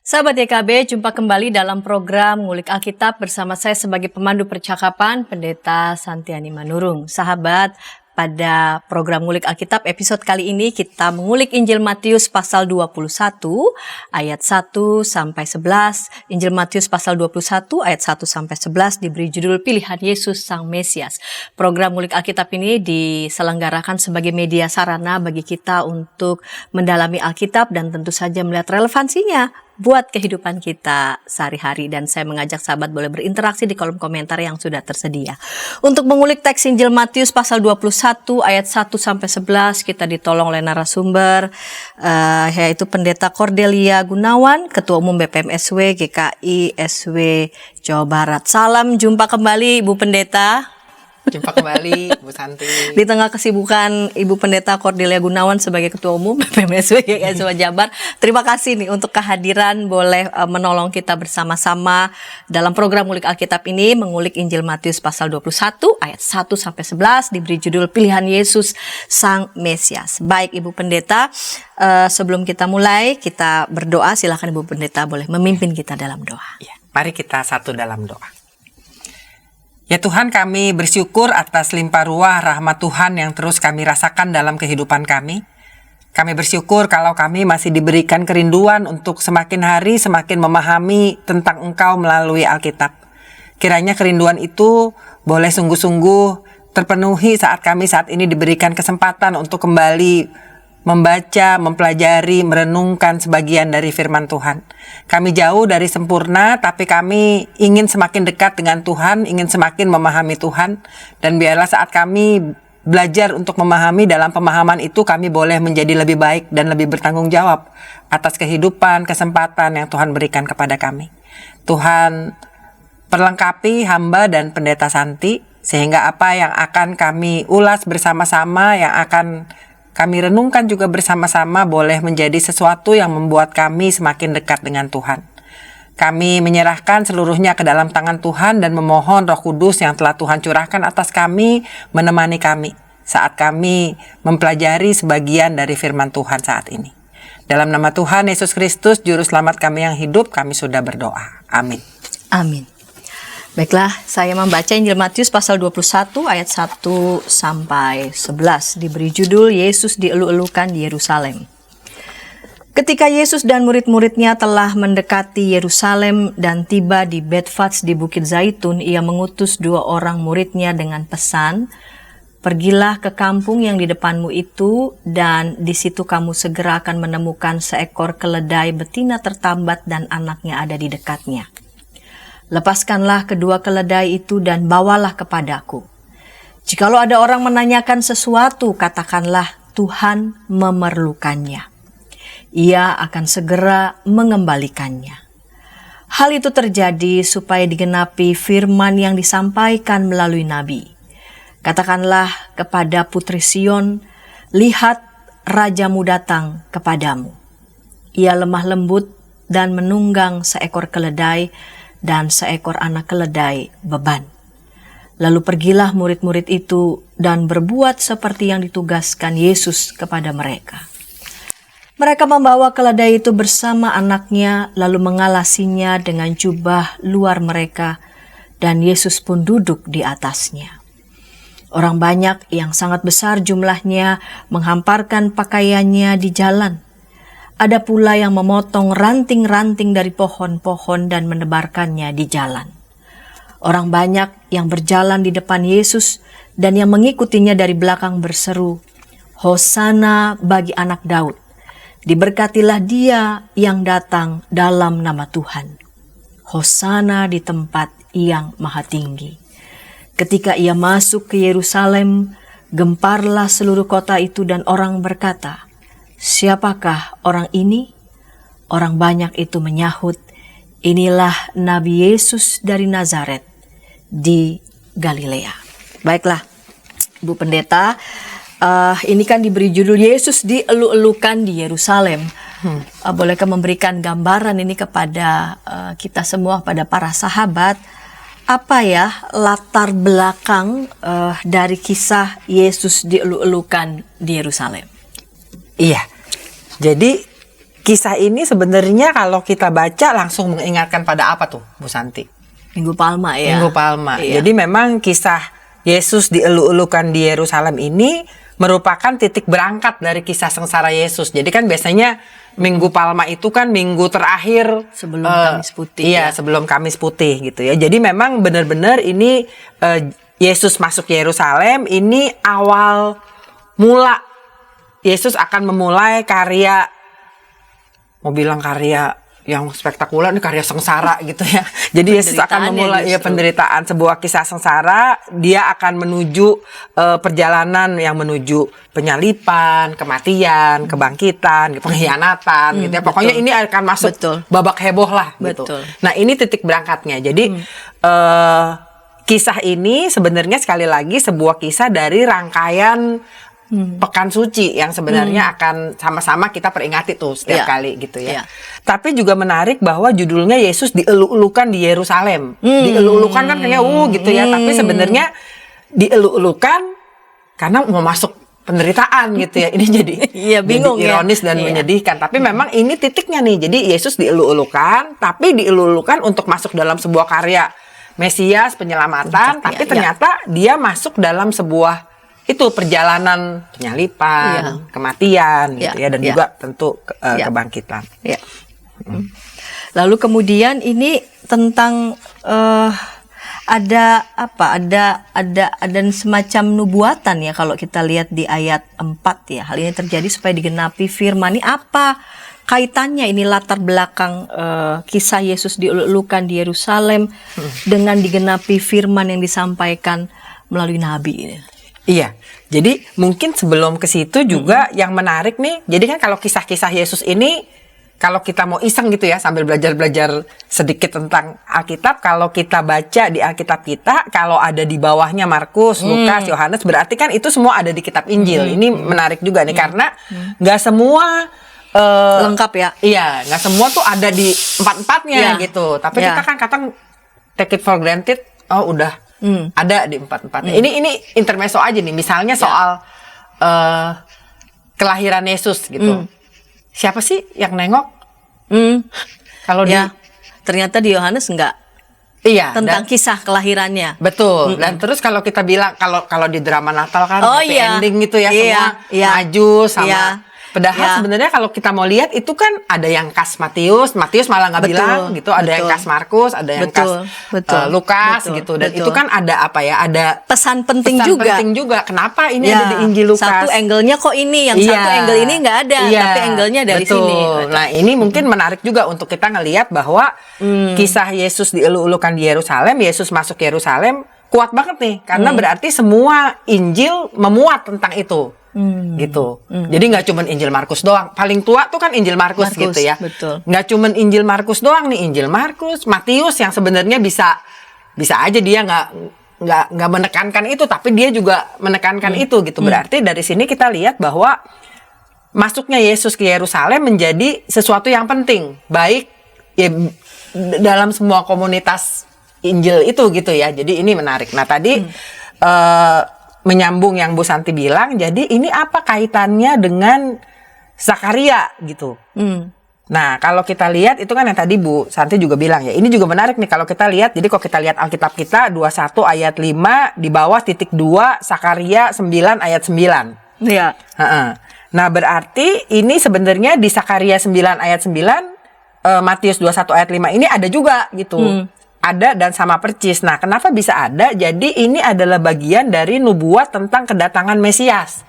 Sahabat YKB, jumpa kembali dalam program Ngulik Alkitab bersama saya sebagai pemandu percakapan, Pendeta Santiani Manurung. Sahabat, pada program Ngulik Alkitab episode kali ini kita mengulik Injil Matius pasal 21 ayat 1 sampai 11. Injil Matius pasal 21 ayat 1 sampai 11 diberi judul Pilihan Yesus Sang Mesias. Program Ngulik Alkitab ini diselenggarakan sebagai media sarana bagi kita untuk mendalami Alkitab dan tentu saja melihat relevansinya buat kehidupan kita sehari-hari, dan saya mengajak sahabat boleh berinteraksi di kolom komentar yang sudah tersedia. Untuk mengulik teks Injil Matius pasal 21 ayat 1 sampai 11 kita ditolong oleh narasumber yaitu Pendeta Cordelia Gunawan, Ketua Umum BPM-SW GKI SW Jawa Barat. Salam jumpa kembali Ibu Pendeta. Jumpa kembali Bu Santi. Di tengah kesibukan Ibu Pendeta Cordelia Gunawan sebagai Ketua Umum BPM-SW GKI SW Jabar, terima kasih nih untuk kehadiran, boleh menolong kita bersama-sama dalam program Ngulik Alkitab ini, mengulik Injil Matius pasal 21 ayat 1 sampai 11 diberi judul Pilihan Yesus Sang Mesias. Baik Ibu Pendeta, sebelum kita mulai kita berdoa, silakan Ibu Pendeta boleh memimpin kita dalam doa. Ya, mari kita satu dalam doa. Ya Tuhan, kami bersyukur atas limpah ruah rahmat Tuhan yang terus kami rasakan dalam kehidupan kami. Kami bersyukur kalau kami masih diberikan kerinduan untuk semakin hari semakin memahami tentang Engkau melalui Alkitab. Kiranya kerinduan itu boleh sungguh-sungguh terpenuhi saat kami saat ini diberikan kesempatan untuk kembali membaca, mempelajari, merenungkan sebagian dari firman Tuhan. Kami jauh dari sempurna, tapi kami ingin semakin dekat dengan Tuhan, ingin semakin memahami Tuhan. Dan biarlah saat kami belajar untuk memahami, dalam pemahaman itu kami boleh menjadi lebih baik dan lebih bertanggung jawab atas kehidupan, kesempatan yang Tuhan berikan kepada kami. Tuhan perlengkapi hamba dan Pendeta Santi, sehingga apa yang akan kami ulas bersama-sama, yang akan kami renungkan juga bersama-sama boleh menjadi sesuatu yang membuat kami semakin dekat dengan Tuhan. Kami menyerahkan seluruhnya ke dalam tangan Tuhan dan memohon Roh Kudus yang telah Tuhan curahkan atas kami, menemani kami saat kami mempelajari sebagian dari firman Tuhan saat ini. Dalam nama Tuhan Yesus Kristus, Juru Selamat kami yang hidup, kami sudah berdoa. Amin. Amin. Baiklah, saya membaca Injil Matius pasal 21 ayat 1 sampai 11 diberi judul Yesus dielu-elukan di Yerusalem. Ketika Yesus dan murid-muridnya telah mendekati Yerusalem dan tiba di Betfats di Bukit Zaitun, ia mengutus 2 orang muridnya dengan pesan, "Pergilah ke kampung yang di depanmu itu, dan di situ kamu segera akan menemukan seekor keledai betina tertambat dan anaknya ada di dekatnya. Lepaskanlah kedua keledai itu dan bawalah kepadaku. Jikalau ada orang menanyakan sesuatu, katakanlah Tuhan memerlukannya. Ia akan segera mengembalikannya." Hal itu terjadi supaya digenapi firman yang disampaikan melalui nabi. "Katakanlah kepada Putri Sion, lihat rajamu datang kepadamu. Ia lemah lembut dan menunggang seekor keledai dan seekor anak keledai beban." Lalu pergilah murid-murid itu dan berbuat seperti yang ditugaskan Yesus kepada mereka. Mereka membawa keledai itu bersama anaknya, lalu mengalasinya dengan jubah luar mereka, dan Yesus pun duduk di atasnya. Orang banyak yang sangat besar jumlahnya menghamparkan pakaiannya di jalan. Ada pula yang memotong ranting-ranting dari pohon-pohon dan menebarkannya di jalan. Orang banyak yang berjalan di depan Yesus dan yang mengikutinya dari belakang berseru, "Hosana bagi anak Daud, diberkatilah dia yang datang dalam nama Tuhan. Hosana di tempat yang maha tinggi." Ketika ia masuk ke Yerusalem, gemparlah seluruh kota itu dan orang berkata, "Siapakah orang ini?" Orang banyak itu menyahut, "Inilah Nabi Yesus dari Nazaret di Galilea." Baiklah, Bu Pendeta, ini kan diberi judul Yesus dielu-elukan di Yerusalem. Bolehkah memberikan gambaran ini kepada kita semua, pada para sahabat, apa ya latar belakang dari kisah Yesus dielu-elukan di Yerusalem? Iya, jadi kisah ini sebenarnya kalau kita baca langsung mengingatkan pada apa tuh, Bu Santi? Minggu Palma ya. Minggu Palma. Iya. Jadi memang kisah Yesus dielu-elukan di Yerusalem ini merupakan titik berangkat dari kisah sengsara Yesus. Jadi kan biasanya Minggu Palma itu kan minggu terakhir Sebelum Kamis Putih. Iya, sebelum Kamis Putih gitu ya. Jadi memang benar-benar ini Yesus masuk Yerusalem, ini awal mula Yesus akan memulai karya, mau bilang karya yang spektakuler, ini karya sengsara gitu ya. Jadi Yesus akan memulai penderitaan, sebuah kisah sengsara. Dia akan menuju perjalanan yang menuju penyalipan, kematian, kebangkitan, pengkhianatan gitu ya. Pokoknya ini akan masuk babak heboh lah gitu. Nah, ini titik berangkatnya. Jadi kisah ini sebenarnya sekali lagi sebuah kisah dari rangkaian Pekan Suci yang sebenarnya akan sama-sama kita peringati tuh setiap kali gitu ya. Tapi juga menarik bahwa judulnya Yesus dielu-elukan di Yerusalem. Dielu-elukan kan kayaknya gitu ya, tapi sebenarnya dielu-elukan karena mau masuk penderitaan gitu ya. Ini jadi bingung jadi ironis dan menyedihkan. Tapi memang ini titiknya nih. Jadi Yesus dielu-elukan, tapi dielu-elukan untuk masuk dalam sebuah karya Mesias, penyelamatan, tapi ternyata dia masuk dalam sebuah itu perjalanan penyalipan, kematian gitu ya, dan juga tentu kebangkitan. Lalu kemudian ini tentang ada semacam nubuatan ya kalau kita lihat di ayat 4 ya. Hal ini terjadi supaya digenapi firman. Ini apa kaitannya, ini latar belakang kisah Yesus dielu-elukan di Yerusalem dengan digenapi firman yang disampaikan melalui nabi ini? Iya, jadi mungkin sebelum ke situ juga yang menarik nih, jadi kan kalau kisah-kisah Yesus ini, kalau kita mau iseng gitu ya, sambil belajar-belajar sedikit tentang Alkitab, kalau kita baca di Alkitab kita, kalau ada di bawahnya Markus, Lukas, Yohanes, berarti kan itu semua ada di kitab Injil. Ini menarik juga nih, karena nggak semua lengkap ya. Iya, nggak semua tuh ada di empat-empatnya gitu. Tapi kita kan kadang take it for granted, oh udah ada di empat-empatnya. Ini intermezzo aja nih. Misalnya soal kelahiran Yesus gitu. Siapa sih yang nengok? Kalau ternyata di Yohanes enggak. Iya. Tentang kisah kelahirannya. Betul. Dan terus kalau kita bilang kalau di drama Natal kan happy ending gitu ya, semua maju sama. Padahal sebenarnya kalau kita mau lihat itu kan ada yang khas Matius malah nggak bilang gitu, ada yang khas Markus, ada yang khas Lukas gitu, dan itu kan ada apa ya, ada pesan penting juga. Kenapa ini ada di Injil Lukas? Satu angle-nya kok ini, yang satu angle ini nggak ada, tapi angle-nya dari sini. Nah ini mungkin menarik juga untuk kita ngelihat bahwa kisah Yesus dielu-elukan di Yerusalem, Yesus masuk Yerusalem kuat banget nih, karena berarti semua Injil memuat tentang itu. Gitu. Jadi nggak cuma Injil Markus doang. Paling tua tuh kan Injil Markus gitu ya. Nggak cuma Injil Markus doang nih, Injil Markus, Matius yang sebenarnya bisa aja dia nggak menekankan itu, tapi dia juga menekankan itu gitu. Berarti dari sini kita lihat bahwa masuknya Yesus ke Yerusalem menjadi sesuatu yang penting, baik ya dalam semua komunitas Injil itu gitu ya. Jadi ini menarik. Nah tadi menyambung yang Bu Santi bilang, jadi ini apa kaitannya dengan Zakaria gitu. Nah kalau kita lihat itu kan yang tadi Bu Santi juga bilang ya, ini juga menarik nih kalau kita lihat. Jadi kalau kita lihat Alkitab kita 21 ayat 5 di bawah titik 2, Zakaria 9 ayat 9. Iya. Nah berarti ini sebenarnya di Zakaria 9 ayat 9, Matius 21 ayat 5 ini ada juga gitu. Ada dan sama percis. Nah, kenapa bisa ada? Jadi ini adalah bagian dari nubuat tentang kedatangan Mesias.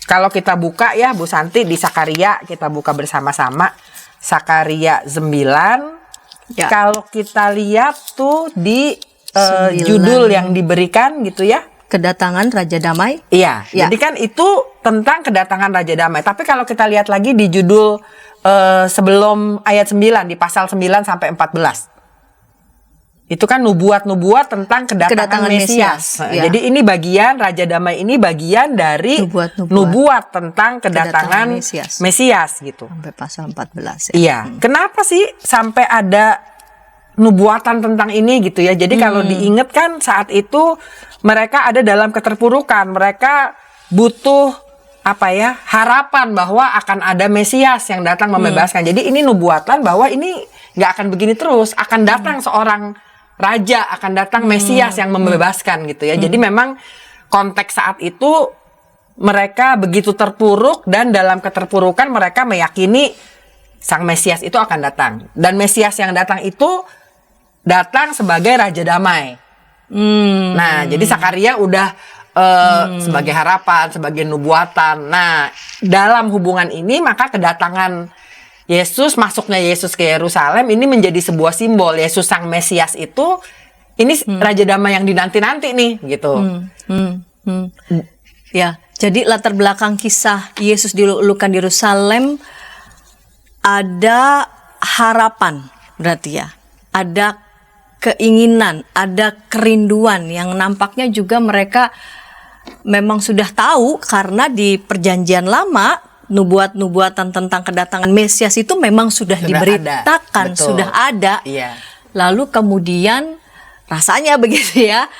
Kalau kita buka ya Bu Santi di Zakaria, kita buka bersama-sama Zakaria 9. Kalau kita lihat tuh di judul yang diberikan gitu ya, kedatangan Raja Damai. Iya. Jadi kan itu tentang kedatangan Raja Damai. Tapi kalau kita lihat lagi di judul sebelum ayat 9 di pasal 9 sampai 14. Itu kan nubuat-nubuat tentang kedatangan Mesias. Jadi ini bagian Raja Damai, ini bagian dari nubuat tentang kedatangan Mesias gitu. Sampai pasal 14 ya. Iya. Kenapa sih sampai ada nubuatan tentang ini gitu ya. Jadi kalau diingat kan saat itu mereka ada dalam keterpurukan. Mereka butuh harapan bahwa akan ada Mesias yang datang membebaskan. Jadi ini nubuatan bahwa ini nggak akan begini terus, akan datang seorang raja, akan datang Mesias yang membebaskan gitu ya. Jadi memang konteks saat itu mereka begitu terpuruk, dan dalam keterpurukan mereka meyakini Sang Mesias itu akan datang. Dan Mesias yang datang itu datang sebagai Raja Damai. Nah, jadi Zakaria udah sebagai harapan, sebagai nubuatan. Nah, dalam hubungan ini maka kedatangan Yesus, masuknya Yesus ke Yerusalem ini menjadi sebuah simbol. Yesus Sang Mesias itu ini Raja Damai yang dinanti-nanti nih gitu. Ya, jadi latar belakang kisah Yesus dilulukan di Yerusalem ada harapan, berarti ya. Ada keinginan, ada kerinduan yang nampaknya juga mereka memang sudah tahu, karena di Perjanjian Lama nubuat-nubuatan tentang kedatangan Mesias itu memang sudah diberitakan, sudah ada. Iya. Lalu kemudian rasanya begitu ya,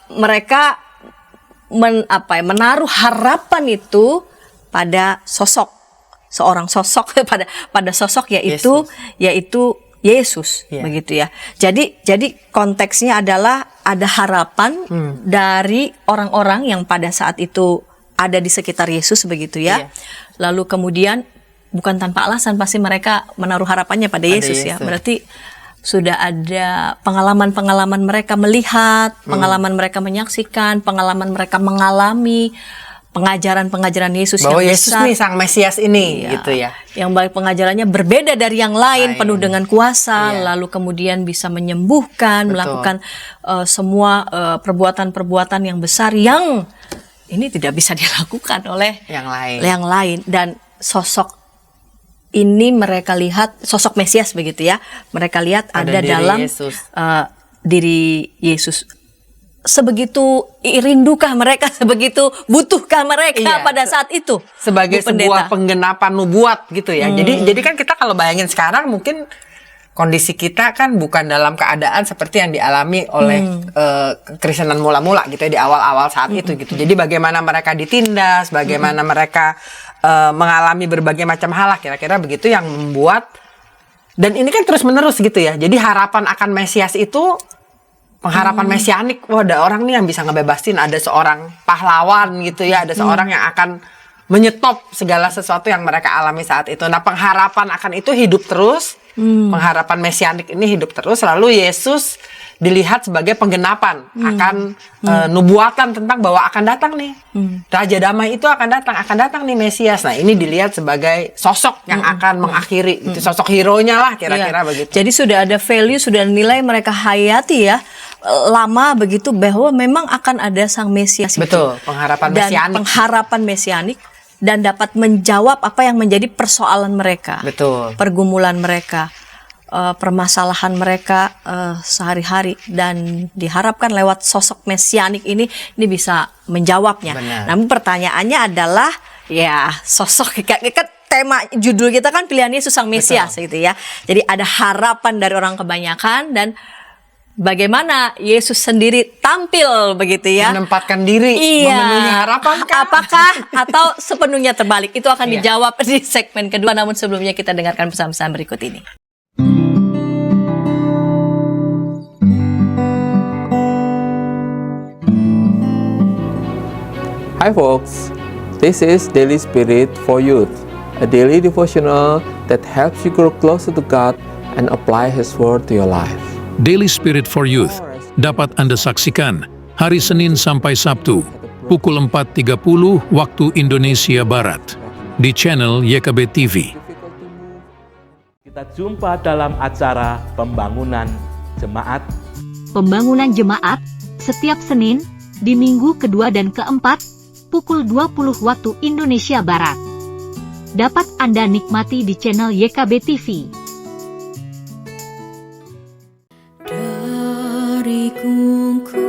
mereka menaruh harapan itu pada seorang sosok pada sosok yaitu Yesus, begitu ya. Jadi konteksnya adalah ada harapan dari orang-orang yang pada saat itu ada di sekitar Yesus, begitu ya. Lalu kemudian bukan tanpa alasan pasti mereka menaruh harapannya pada Yesus ya. Berarti sudah ada pengalaman-pengalaman mereka melihat, pengalaman mereka menyaksikan, pengalaman mereka mengalami pengajaran-pengajaran Yesus bahwa yang Yesus besar. nih Sang Mesias ini, gitu ya. Yang baik pengajarannya berbeda dari yang lain, penuh dengan kuasa, lalu kemudian bisa menyembuhkan, melakukan semua perbuatan-perbuatan yang besar yang ini tidak bisa dilakukan oleh yang lain. Dan sosok ini mereka lihat, sosok Mesias begitu ya, mereka lihat ada dalam diri Yesus. Sebegitu rindukah mereka, sebegitu butuhkah mereka pada saat itu sebagai sebuah penggenapan nubuat gitu ya. Jadi kan kita kalau bayangin sekarang mungkin kondisi kita kan bukan dalam keadaan seperti yang dialami oleh kekristenan mula-mula gitu ya, di awal-awal saat itu gitu. Jadi bagaimana mereka ditindas, bagaimana mereka mengalami berbagai macam hal lah, kira-kira begitu yang membuat, dan ini kan terus-menerus gitu ya. Jadi harapan akan Mesias itu pengharapan mesianik, wah ada orang nih yang bisa ngebebasin, ada seorang pahlawan gitu ya, ada seorang yang akan menyetop segala sesuatu yang mereka alami saat itu. Nah, pengharapan akan itu hidup terus, pengharapan mesianik ini hidup terus, lalu Yesus dilihat sebagai penggenapan akan nubuatan tentang bahwa akan datang nih Raja Damai itu akan datang nih Mesias. Nah, ini dilihat sebagai sosok yang akan mengakhiri, itu sosok hero-nya lah kira-kira begitu. Jadi sudah ada value, sudah nilai mereka hayati ya, lama begitu, bahwa memang akan ada Sang Mesias. Betul, pengharapan mesianik. Dan pengharapan mesianik, dan dapat menjawab apa yang menjadi persoalan mereka. Betul. Pergumulan mereka, permasalahan mereka sehari-hari, dan diharapkan lewat sosok mesianik ini bisa menjawabnya. Benar. Namun pertanyaannya adalah ya sosok tema judul kita kan pilihan Yesus Sang Mesias gitu ya. Jadi ada harapan dari orang kebanyakan, dan bagaimana Yesus sendiri tampil begitu ya, menempatkan diri, memenuhi harapan kah? Apakah atau sepenuhnya terbalik? Itu akan dijawab di segmen kedua. Namun sebelumnya kita dengarkan pesan-pesan berikut ini. Hi folks, this is Daily Spirit for Youth, a daily devotional that helps you grow closer to God and apply His Word to your life. Daily Spirit for Youth dapat Anda saksikan hari Senin sampai Sabtu pukul 4.30 waktu Indonesia Barat di channel YKB TV. Kita jumpa dalam acara Pembangunan Jemaat. Pembangunan Jemaat setiap Senin di minggu kedua dan keempat pukul 20 waktu Indonesia Barat. Dapat Anda nikmati di channel YKB TV. Dari gungkungan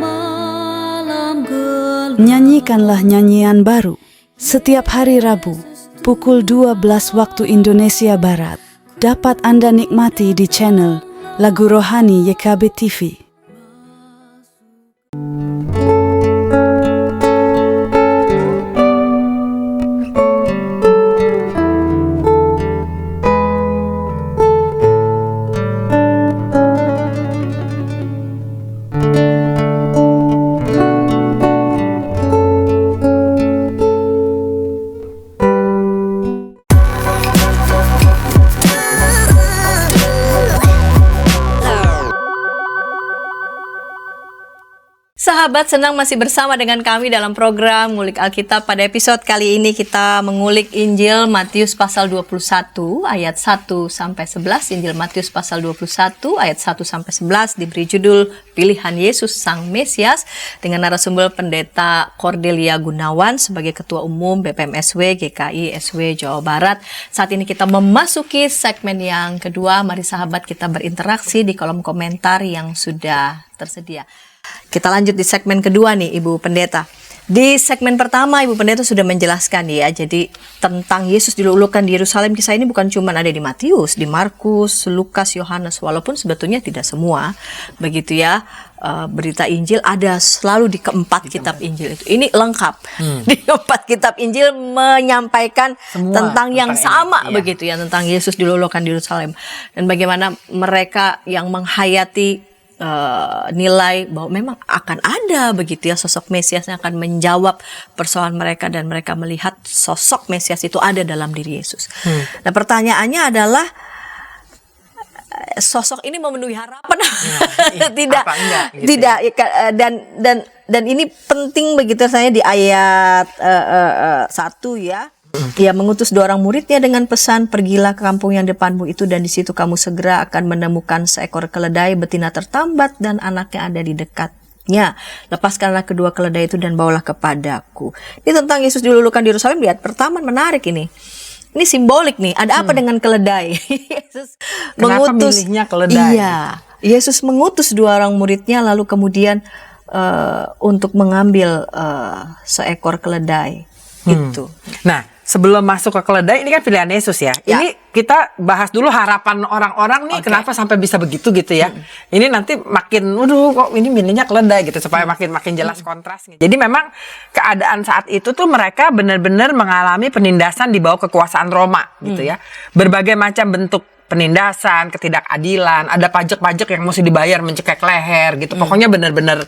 malam gelap, Nyanyikanlah nyanyian baru setiap hari Rabu pukul 12 waktu Indonesia Barat. Dapat Anda nikmati di channel Lagu Rohani YKB TV. sahabat, senang masih bersama dengan kami dalam program Ngulik Alkitab. Pada episode kali ini kita mengulik Injil Matius pasal 21 ayat 1 sampai 11. Injil Matius pasal 21 ayat 1 sampai 11 diberi judul Pilihan Yesus Sang Mesias dengan narasumber Pendeta Cordelia Gunawan sebagai Ketua Umum BPMSW GKI SW Jawa Barat. Saat ini kita memasuki segmen yang kedua. Mari sahabat kita berinteraksi di kolom komentar yang sudah tersedia. Kita lanjut di segmen kedua nih Ibu Pendeta. Di segmen pertama Ibu Pendeta sudah menjelaskan ya, jadi tentang Yesus dilulukan di Yerusalem. Kisah ini bukan cuma ada di Matius, di Markus, Lukas, Yohanes, walaupun sebetulnya tidak semua begitu ya. Berita Injil ada selalu di keempat kitab Injil itu. Ini lengkap. Di keempat kitab Injil menyampaikan semua tentang yang sama begitu ya, tentang Yesus dilulukan di Yerusalem dan bagaimana mereka yang menghayati nilai bahwa memang akan ada begitu ya sosok Mesias yang akan menjawab persoalan mereka dan mereka melihat sosok Mesias itu ada dalam diri Yesus. Nah pertanyaannya adalah sosok ini memenuhi harapan tidak apa enggak, gitu tidak ya. Dan ini penting begitu saya di ayat 1 ya. Ia mengutus 2 orang muridnya dengan pesan, pergilah ke kampung yang depanmu itu dan di situ kamu segera akan menemukan seekor keledai betina tertambat dan anaknya ada di dekatnya. Lepaskanlah kedua keledai itu dan bawalah kepadaku. Ini tentang Yesus dilulukan di Yerusalem. Lihat pertama menarik ini. Ini simbolik nih. Ada apa dengan keledai? Yesus Kenapa mengutus milihnya keledai? Iya, Yesus mengutus 2 orang muridnya lalu kemudian untuk mengambil seekor keledai. Gitu. Nah, sebelum masuk ke keledai, ini kan pilihan Yesus ya. Ini kita bahas dulu harapan orang-orang nih, kenapa sampai bisa begitu gitu ya. Ini nanti makin, kok ini milihnya keledai gitu, supaya makin jelas kontrasnya. Jadi memang keadaan saat itu tuh mereka benar-benar mengalami penindasan di bawah kekuasaan Roma gitu ya. Berbagai macam bentuk penindasan, ketidakadilan, ada pajak-pajak yang mesti dibayar mencekek leher gitu. Pokoknya benar-benar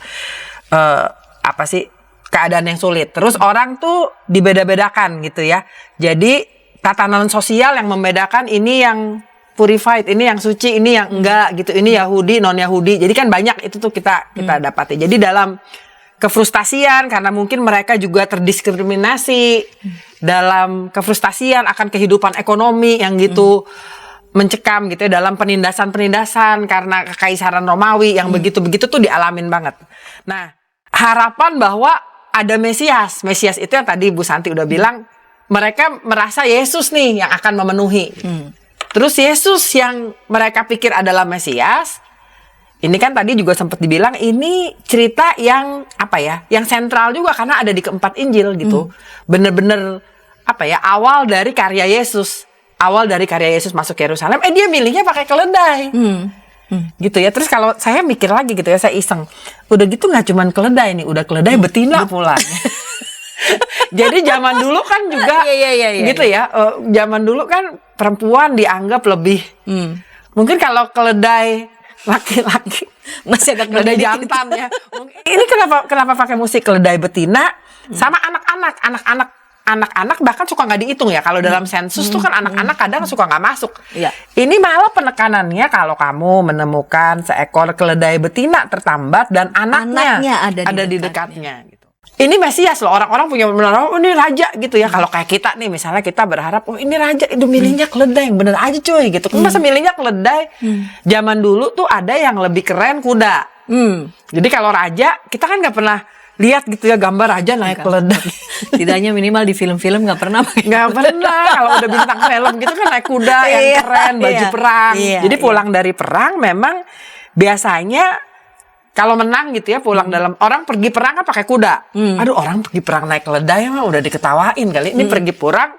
keadaan yang sulit. Terus orang tuh dibeda-bedakan gitu ya. Jadi tatanan sosial yang membedakan ini yang purified, ini yang suci, ini yang enggak gitu. Ini Yahudi, non Yahudi. Jadi kan banyak itu tuh kita dapati. Jadi dalam kefrustasian karena mungkin mereka juga terdiskriminasi dalam kefrustasian akan kehidupan ekonomi yang gitu mencekam gitu ya, dalam penindasan-penindasan karena kekaisaran Romawi yang begitu-begitu tuh dialamin banget. Nah, harapan bahwa ada Mesias itu yang tadi Bu Santi udah bilang, mereka merasa Yesus nih yang akan memenuhi. Terus Yesus yang mereka pikir adalah Mesias, ini kan tadi juga sempat dibilang ini cerita yang yang sentral juga karena ada di keempat Injil gitu. Bener-bener awal dari karya Yesus, masuk ke Yerusalem, dia milihnya pakai keledai. Gitu ya. Terus kalau saya mikir lagi gitu ya, saya iseng, udah gitu nggak cuman keledai nih, udah keledai betina pula. Jadi zaman dulu kan juga gitu ya, zaman dulu kan perempuan dianggap lebih mungkin kalau keledai laki-laki masih ada keledai jantan ya. Ini kenapa pakai musik keledai betina sama anak-anak bahkan suka nggak dihitung ya. Kalau dalam sensus tuh kan anak-anak kadang suka nggak masuk. Ini malah penekanannya kalau kamu menemukan seekor keledai betina tertambat dan anaknya ada di dekatnya. Gitu. Ini Mesias loh, orang-orang punya benar, ini raja gitu ya. Kalau kayak kita nih misalnya kita berharap ini raja, itu milihnya keledai yang bener aja cuy gitu. Masa milihnya keledai? Zaman dulu tuh ada yang lebih keren kuda. Jadi kalau raja kita kan nggak pernah lihat gitu ya gambar raja naik keledai. Tidaknya minimal di film-film nggak pernah. Kalau udah bintang film gitu kan naik kuda yang keren, baju perang. Jadi pulang dari perang memang biasanya kalau menang gitu ya, pulang dalam orang pergi perang kan pakai kuda. Aduh, orang pergi perang naik keledai mah udah diketawain kali. Ini pergi perang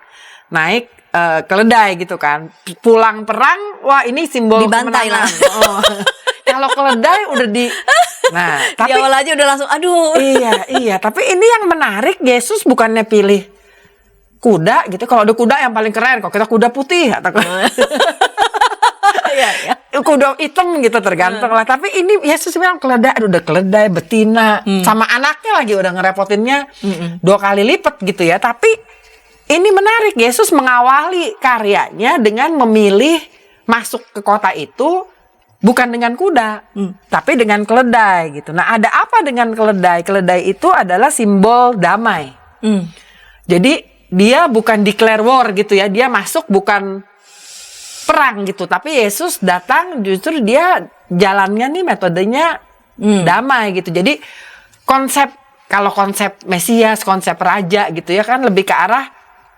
naik keledai gitu kan. Pulang perang, wah ini simbol dibantai kemenangan. Kalau keledai udah nah, tapi di awal aja udah langsung aduh. Iya, tapi ini yang menarik, Yesus bukannya pilih kuda gitu. Kalau ada kuda yang paling keren, kalau kita kuda putih atau kuda hitam gitu tergantung lah. Tapi ini Yesus bilang keledai, aduh udah keledai betina sama anaknya lagi udah ngerepotinnya 2 kali lipat gitu ya. Tapi ini menarik, Yesus mengawali karyanya dengan memilih masuk ke kota itu bukan dengan kuda, tapi dengan keledai gitu. Nah, ada apa dengan keledai? Keledai itu adalah simbol damai. Jadi dia bukan declare war gitu ya, dia masuk bukan perang gitu, tapi Yesus datang justru dia jalannya nih metodenya damai gitu. Jadi kalau konsep Mesias, konsep raja gitu ya kan lebih ke arah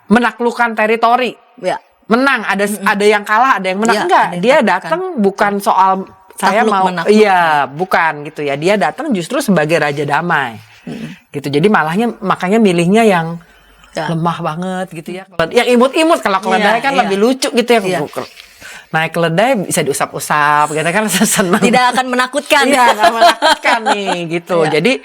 menaklukkan teritori. Ya. Menang, ada yang kalah, ada yang menang. Ya, enggak, ada yang dia taklukkan. datang bukan soal saya Takluk, mau menaklukkan. iya, bukan gitu ya. Dia datang justru sebagai raja damai. Gitu. Jadi makanya milihnya yang Ya. lemah banget gitu ya. Yang imut-imut, kalau keledai Iya, kan iya. lebih lucu gitu ya. Iya. Naik keledai bisa diusap-usap gitu kan, senang. Tidak akan menakutkan. Iya, nggak menakutkan nih gitu. Iya. Jadi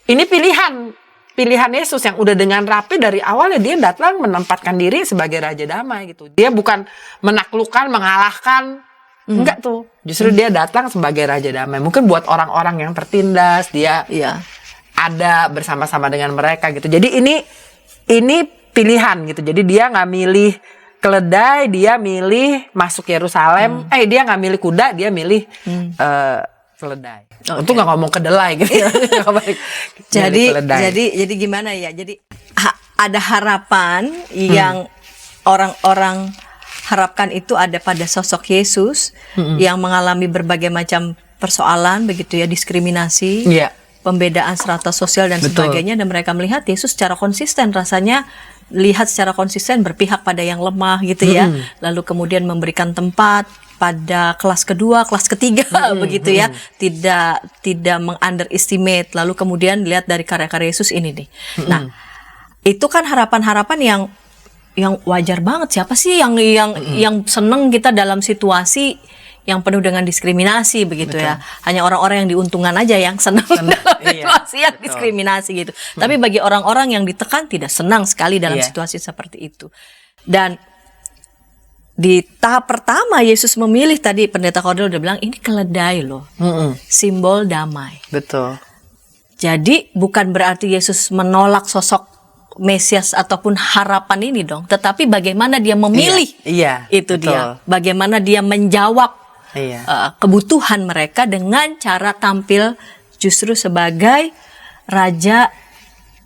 ini pilihan Yesus yang udah dengan rapi dari awalnya dia datang menempatkan diri sebagai raja damai gitu. Dia bukan menaklukkan, mengalahkan, enggak tuh. Justru dia datang sebagai raja damai. Mungkin buat orang-orang yang tertindas dia Iya. ada bersama-sama dengan mereka gitu. Jadi ini pilihan gitu. Jadi dia nggak milih keledai, dia milih masuk Yerusalem. Dia nggak milih kuda, dia milih keledai. Untung nggak ngomong kedelai gitu. Jadi gimana ya? Jadi ada harapan yang orang-orang harapkan itu ada pada sosok Yesus yang mengalami berbagai macam persoalan begitu ya, diskriminasi, Iya. pembedaan strata sosial dan Betul. sebagainya, dan mereka melihat Yesus secara konsisten, rasanya lihat secara konsisten berpihak pada yang lemah gitu ya, lalu kemudian memberikan tempat pada kelas kedua, kelas ketiga begitu ya, tidak meng-underestimate, lalu kemudian lihat dari karya-karya Yesus ini nih. Nah, itu kan harapan-harapan yang wajar banget. Siapa sih yang seneng kita dalam situasi yang penuh dengan diskriminasi begitu ya. Hanya orang-orang yang diuntungkan aja yang senang dalam situasi yang diskriminasi gitu. Tapi bagi orang-orang yang ditekan tidak senang sekali dalam situasi seperti itu. Dan di tahap pertama Yesus memilih, tadi Pendeta Kordel udah bilang ini keledai loh. Simbol damai. Betul. Jadi bukan berarti Yesus menolak sosok Mesias ataupun harapan ini dong, tetapi bagaimana dia memilih. Iya, Itu betul. dia. Bagaimana dia menjawab kebutuhan mereka dengan cara tampil justru sebagai raja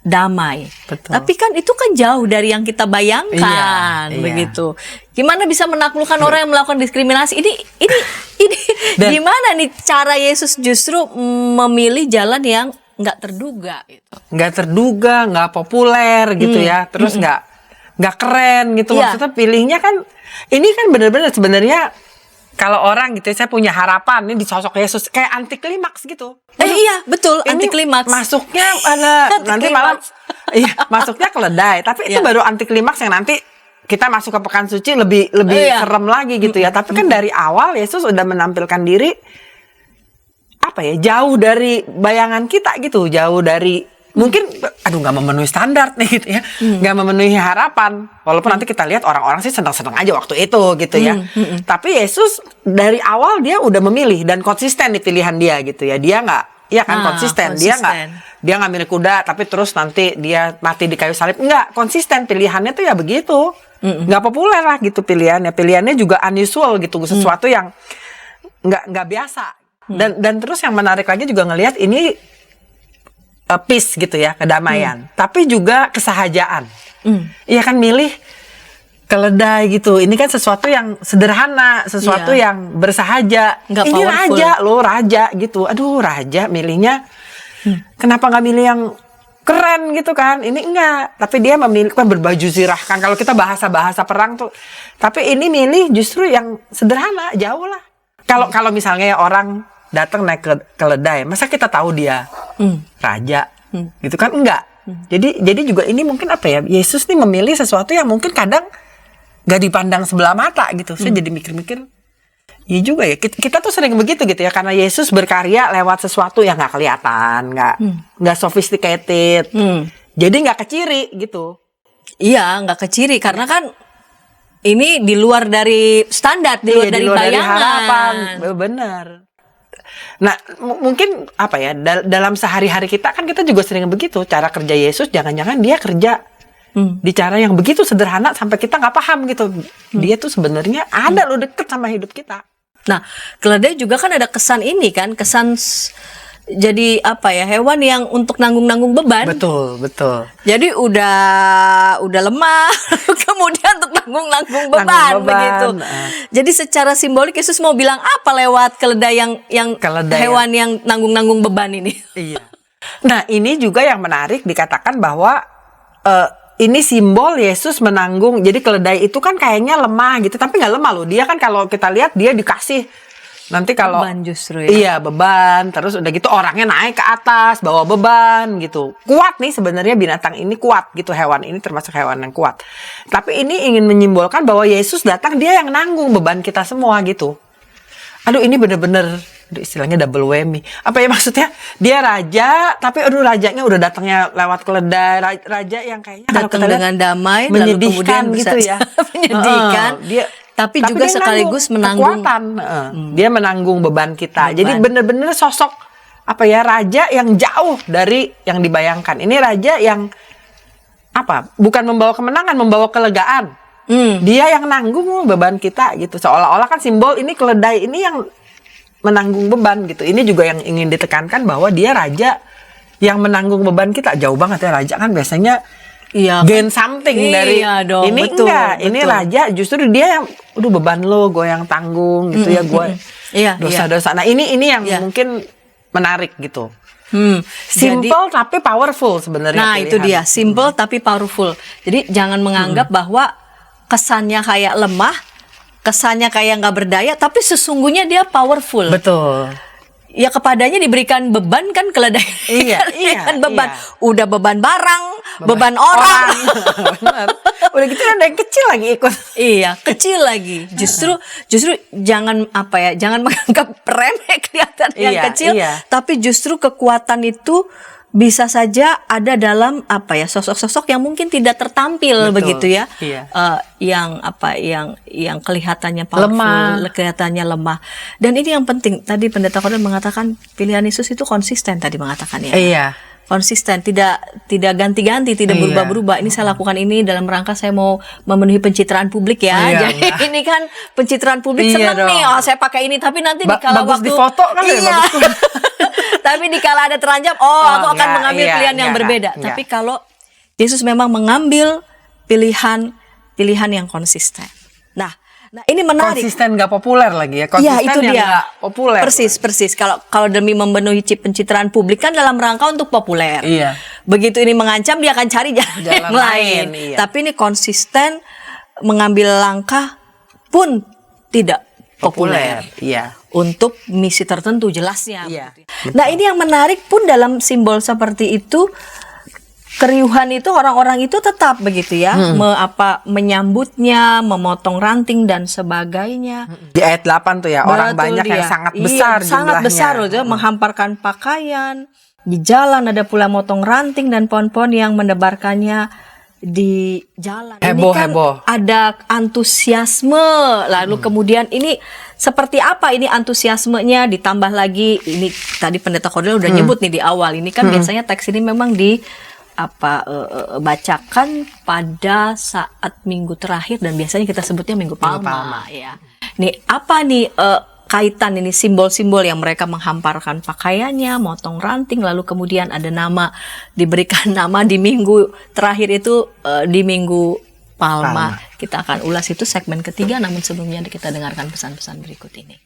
damai. Betul. Tapi kan itu kan jauh dari yang kita bayangkan, Iya. begitu. Gimana bisa menaklukkan orang yang melakukan diskriminasi? Ini gimana nih cara Yesus justru memilih jalan yang nggak terduga gitu. Nggak terduga, nggak populer gitu ya, terus nggak keren gitu. Iya. Maksudnya pilihnya kan ini kan benar-benar sebenarnya kalau orang gitu ya, saya punya harapan ini di sosok Yesus kayak anti klimaks gitu. Iya betul, Ini anti klimaks. Masuknya ada nanti malam masuknya keledai, tapi itu baru anti klimaks yang nanti kita masuk ke pekan suci lebih serem lagi gitu ya. Tapi kan dari awal Yesus sudah menampilkan diri jauh dari bayangan kita gitu, jauh dari mungkin nggak memenuhi standar nih gitu ya, nggak memenuhi harapan. Walaupun nanti kita lihat orang-orang sih senang-senang aja waktu itu gitu ya. Tapi Yesus dari awal dia udah memilih dan konsisten di pilihan dia gitu ya. Dia nggak, konsisten. Dia nggak milih kuda tapi terus nanti dia mati di kayu salib. Nggak, konsisten pilihannya tuh ya begitu. Nggak populer lah gitu pilihannya. Pilihannya juga unusual gitu, sesuatu yang nggak biasa. Dan terus yang menarik lagi juga ngelihat ini peace gitu ya, kedamaian, tapi juga kesahajaan. Iya kan, milih keledai gitu. Ini kan sesuatu yang sederhana, sesuatu yang bersahaja. Nggak ini powerful. raja loh, raja gitu. Aduh, raja milihnya. Kenapa nggak milih yang keren gitu kan? Ini enggak. Tapi dia memilih berbaju zirah kan. Kalau kita bahasa perang tuh. Tapi ini milih justru yang sederhana, jauh lah. Kalau misalnya orang datang naik keledai, masa kita tahu dia raja gitu kan? Enggak. Jadi juga ini mungkin Yesus nih memilih sesuatu yang mungkin kadang gak dipandang sebelah mata gitu. Saya jadi mikir-mikir, iya juga ya, kita tuh sering begitu gitu ya, karena Yesus berkarya lewat sesuatu yang gak kelihatan, gak sophisticated, jadi gak keciri gitu. Iya, nggak keciri karena kan ini di luar dari standar, di luar dari bayangan. Harapan, benar. Nah, mungkin dalam sehari-hari kita kan kita juga sering begitu. Cara kerja Yesus jangan-jangan dia kerja di cara yang begitu sederhana sampai kita nggak paham gitu. Dia tuh sebenarnya ada loh deket sama hidup kita. Nah, keledai juga kan ada kesan ini kan, kesan jadi apa ya, hewan yang untuk nanggung-nanggung beban. Betul, betul. Jadi udah lemah, kemudian untuk nanggung-nanggung beban, Nanggung beban, begitu. Jadi secara simbolik Yesus mau bilang apa lewat keledai yang Keledai hewan yang nanggung-nanggung beban ini? Iya. Nah, ini juga yang menarik dikatakan bahwa ini simbol Yesus menanggung. Jadi keledai itu kan kayaknya lemah gitu, tapi nggak lemah loh. Dia kan kalau kita lihat dia dikasih nanti kalau Beban justru ya. Iya, beban. Terus udah gitu orangnya naik ke atas bawa beban gitu. Kuat nih sebenarnya binatang ini kuat gitu, hewan ini termasuk hewan yang kuat. Tapi ini ingin menyimbolkan bahwa Yesus datang, dia yang nanggung beban kita semua gitu. Aduh, ini bener-bener istilahnya double whammy. Apa ya maksudnya? Dia raja, tapi aduh rajanya udah datangnya lewat keledai. Raja yang kayaknya kalau Datang kita lihat dengan damai, lalu menyedihkan kemudian bisa gitu ya. menyedihkan. Tapi juga dia sekaligus menanggung kekuatan. Dia menanggung beban kita. Jadi bener-bener sosok apa ya, raja yang jauh dari yang dibayangkan. Ini raja yang apa? Bukan membawa kemenangan, membawa kelegaan. Dia yang nanggung beban kita gitu. Seolah-olah kan simbol ini keledai ini yang menanggung beban gitu. Ini juga yang ingin ditekankan bahwa dia raja yang menanggung beban kita. Jauh banget ya, raja kan biasanya gain something dari dong, ini betul, enggak. Ini betul. raja justru dia yang beban lo gue yang tanggung gitu ya, gue dosa-dosa. Nah, ini yang mungkin menarik gitu. Simple tapi powerful sebenarnya. Nah, pilihan. itu dia, simple tapi powerful. Jadi jangan menganggap bahwa kesannya kayak lemah, kesannya kayak nggak berdaya, tapi sesungguhnya dia powerful. Betul. Ya kepadanya diberikan beban kan keledai. Iya, Kan beban. Udah beban barang, beban orang. Benar. Udah gitu ada yang kecil lagi ikut. Iya, kecil lagi. Justru jangan jangan menganggap remeh kelihatan yang kecil, tapi justru kekuatan itu bisa saja ada dalam sosok-sosok yang mungkin tidak tertampil. Betul. Begitu ya. Iya. Yang kelihatannya powerful, kelihatannya lemah. Dan ini yang penting. Tadi Pendeta Kordel mengatakan pilihan Yesus itu konsisten, tadi mengatakan ya. Iya. Konsisten, tidak ganti-ganti, tidak berubah-berubah. Ini saya lakukan ini dalam rangka saya mau memenuhi pencitraan publik ya. Jadi ini kan pencitraan publik seneng nih. Oh, saya pakai ini, tapi nanti dikala bagus waktu di foto kan bagus. Tapi dikala ada teranjam, aku akan mengambil pilihan yang berbeda. Enggak. Tapi kalau Yesus memang mengambil pilihan yang konsisten. Nah, ini menarik. Konsisten nggak populer lagi ya. Konsisten itu yang dia. nggak populer. Persis. Kalau demi memenuhi pencitraan publik kan dalam rangka untuk populer. Iya. Begitu ini mengancam, dia akan cari jalan yang lain. Iya. Tapi ini konsisten mengambil langkah pun tidak populer. Iya. Untuk misi tertentu jelasnya. Iya. Nah, ini yang menarik pun dalam simbol seperti itu, keriuhan itu orang-orang itu tetap begitu ya, menyambutnya, memotong ranting dan sebagainya. Di ayat 8 tuh ya, orang Betul banyak dia. yang sangat besar jumlahnya. Sangat besar loh, menghamparkan pakaian. Di jalan ada pula motong ranting dan pohon-pohon yang menebarkannya di jalan. Heboh, ini kan heboh. ada antusiasme. Lalu kemudian ini seperti apa ini antusiasmenya, ditambah lagi ini tadi Pendeta Kordel udah nyebut nih di awal. Ini kan biasanya teks ini memang bacakan pada saat minggu terakhir dan biasanya kita sebutnya Minggu Palma ya. Nih apa nih kaitan ini simbol-simbol yang mereka menghamparkan pakaiannya, motong ranting, lalu kemudian ada diberikan nama di minggu terakhir itu di Minggu Palma. Kita akan ulas itu segmen ketiga, namun sebelumnya kita dengarkan pesan-pesan berikut ini.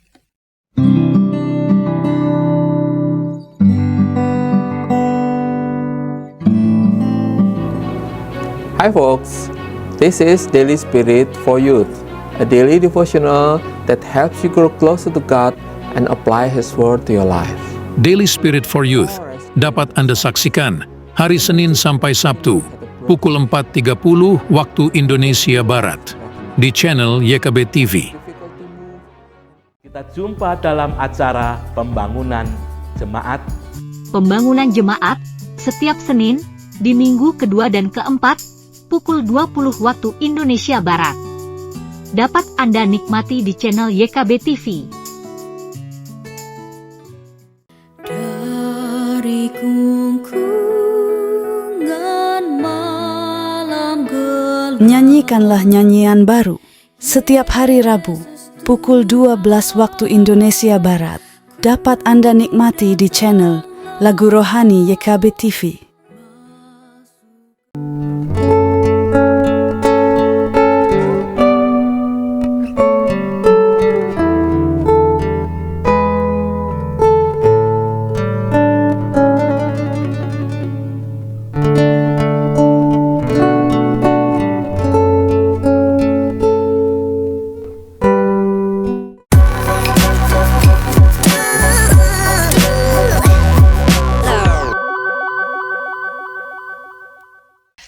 Hi folks, this is Daily Spirit for Youth, a daily devotional that helps you grow closer to God and apply His Word to your life. Daily Spirit for Youth dapat Anda saksikan hari Senin sampai Sabtu pukul 4.30 waktu Indonesia Barat di channel YKB TV. Kita jumpa dalam acara Pembangunan Jemaat. Pembangunan Jemaat setiap Senin di minggu kedua dan keempat pukul 20 waktu Indonesia Barat. Dapat Anda nikmati di channel YKB TV. Dari kungkungan malam gelap, Nyanyikanlah nyanyian baru setiap hari Rabu pukul 12 waktu Indonesia Barat. Dapat Anda nikmati di channel Lagu Rohani YKB TV.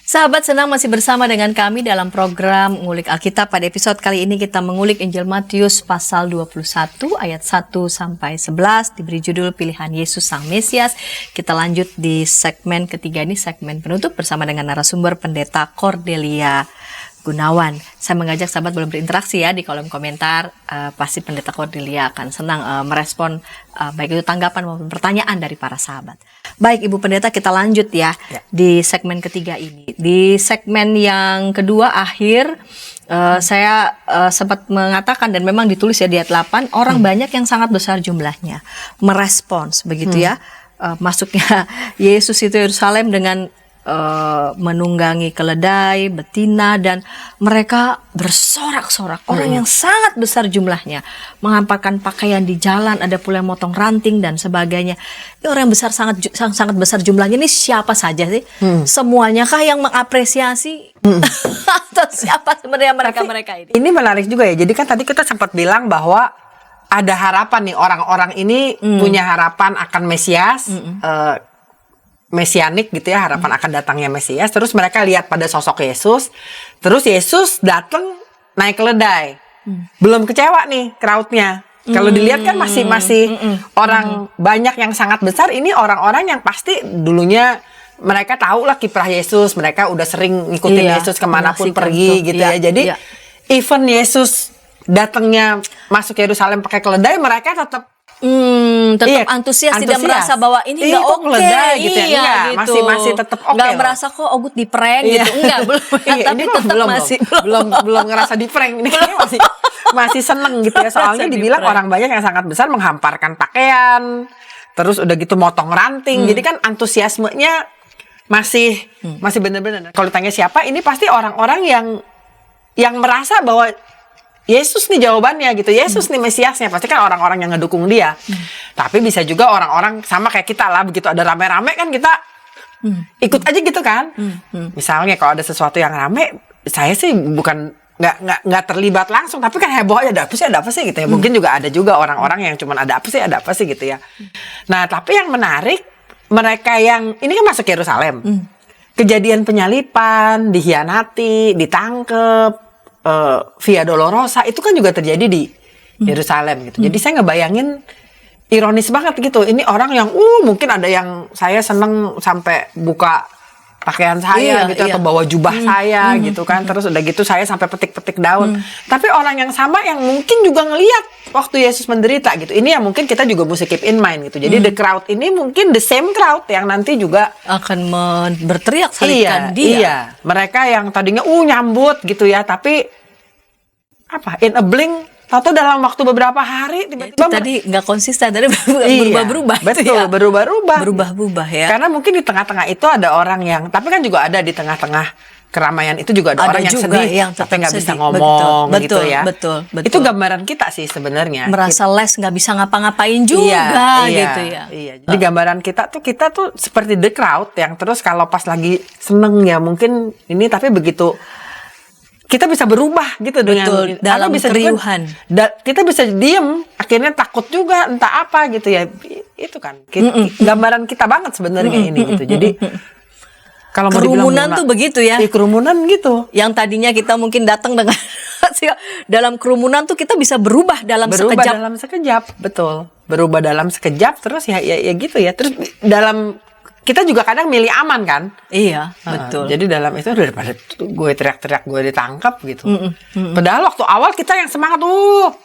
Sahabat, senang masih bersama dengan kami dalam program Ngulik Alkitab. Pada episode kali ini kita mengulik Injil Matius pasal 21 ayat 1 sampai 11, diberi judul Pilihan Yesus Sang Mesias. Kita lanjut di segmen ketiga ini, segmen penutup bersama dengan narasumber Pendeta Cordelia Gunawan. Saya mengajak sahabat belum berinteraksi ya di kolom komentar. Pasti Pendeta Cordelia akan senang merespon baik itu tanggapan maupun pertanyaan dari para sahabat. Baik Ibu Pendeta, kita lanjut ya di segmen ketiga ini. Di segmen yang kedua akhir saya sempat mengatakan dan memang ditulis ya di ayat 8, orang banyak yang sangat besar jumlahnya merespons begitu ya. Masuknya Yesus itu Yerusalem dengan menunggangi keledai, betina, dan mereka bersorak-sorak. Orang yang sangat besar jumlahnya menghamparkan pakaian di jalan, ada pula yang motong ranting dan sebagainya. Ini orang yang besar sangat besar jumlahnya. Ini siapa saja sih? Semuanya kah yang mengapresiasi? Atau siapa sebenarnya mereka ini? Ini menarik juga ya. Jadi kan tadi kita sempat bilang bahwa ada harapan nih, orang-orang ini punya harapan akan Mesias. Mesianik gitu ya, harapan akan datangnya Mesias. Terus mereka lihat pada sosok Yesus. Terus Yesus datang naik keledai. Belum kecewa nih crowd-nya. Kalau dilihat kan masih orang banyak yang sangat besar. Ini orang-orang yang pasti dulunya mereka tahu lah kiprah Yesus. Mereka udah sering ngikutin Yesus kemanapun pergi gitu ya. Jadi even Yesus datangnya masuk Yerusalem pakai keledai, mereka tetap antusias, tidak merasa bahwa ini nggak oke gitu ya. Enggak, gitu. masih tetap oke. Nggak merasa kok Ogut di prank gitu, enggak, belum. Tapi ini tetap belum ngerasa di prank ini, masih seneng gitu ya. Soalnya dibilang orang banyak yang sangat besar menghamparkan pakaian, terus udah gitu motong ranting. Jadi kan antusiasmenya masih bener-bener. Kalau ditanya siapa, ini pasti orang-orang yang merasa bahwa Yesus nih jawabannya gitu. Yesus nih Mesiasnya. Pasti kan orang-orang yang ngedukung dia. Tapi bisa juga orang-orang sama kayak kita lah. Begitu ada rame-rame kan kita ikut aja gitu kan. Misalnya kalau ada sesuatu yang rame, saya sih bukan nggak terlibat langsung. Tapi kan heboh aja, ada apa sih gitu ya. Mungkin juga ada juga orang-orang yang cuma ada apa sih gitu ya. Nah tapi yang menarik, mereka yang ini kan masuk Yerusalem. Kejadian penyalipan, dihianati, ditangkep, Via Dolorosa itu kan juga terjadi di Yerusalem gitu. Jadi saya ngebayangin ironis banget gitu. Ini orang yang mungkin ada yang saya seneng sampai buka pakaian saya gitu atau bawa jubah saya gitu kan. Terus udah gitu saya sampai petik-petik daun. Tapi orang yang sama yang mungkin juga ngelihat waktu Yesus menderita gitu. Ini yang mungkin kita juga mesti keep in mind gitu. Jadi the crowd ini mungkin the same crowd yang nanti juga akan berteriak salibkan dia. Iya, mereka yang tadinya nyambut gitu ya, tapi in a blink, atau dalam waktu beberapa hari tiba-tiba tadi nggak konsisten, tadi berubah-berubah. Betul, berubah-ubah ya. Karena mungkin di tengah-tengah itu ada orang yang, tapi kan juga ada di tengah-tengah keramaian itu juga ada orang yang sedih, yang tapi nggak bisa sedih. ngomong betul, gitu ya. Betul. Itu gambaran kita sih sebenarnya. Merasa les, nggak bisa ngapa-ngapain juga gitu ya. Iya. Jadi gambaran kita tuh seperti the crowd yang terus kalau pas lagi seneng ya mungkin ini, tapi begitu kita bisa berubah gitu dengan dalam bisa keriuhan. Kita bisa diem, akhirnya takut juga entah apa gitu ya. Itu kan gambaran kita banget sebenarnya ini gitu. Jadi kalau kerumunan tuh begitu ya. Kerumunan gitu. Yang tadinya kita mungkin datang dengan dalam kerumunan tuh kita bisa berubah dalam sekejap. Betul. Berubah dalam sekejap terus ya gitu ya. Terus dalam kita juga kadang milih aman kan? Iya, betul. Jadi dalam itu daripada gue teriak-teriak gue ditangkap gitu. Padahal waktu awal kita yang semangat,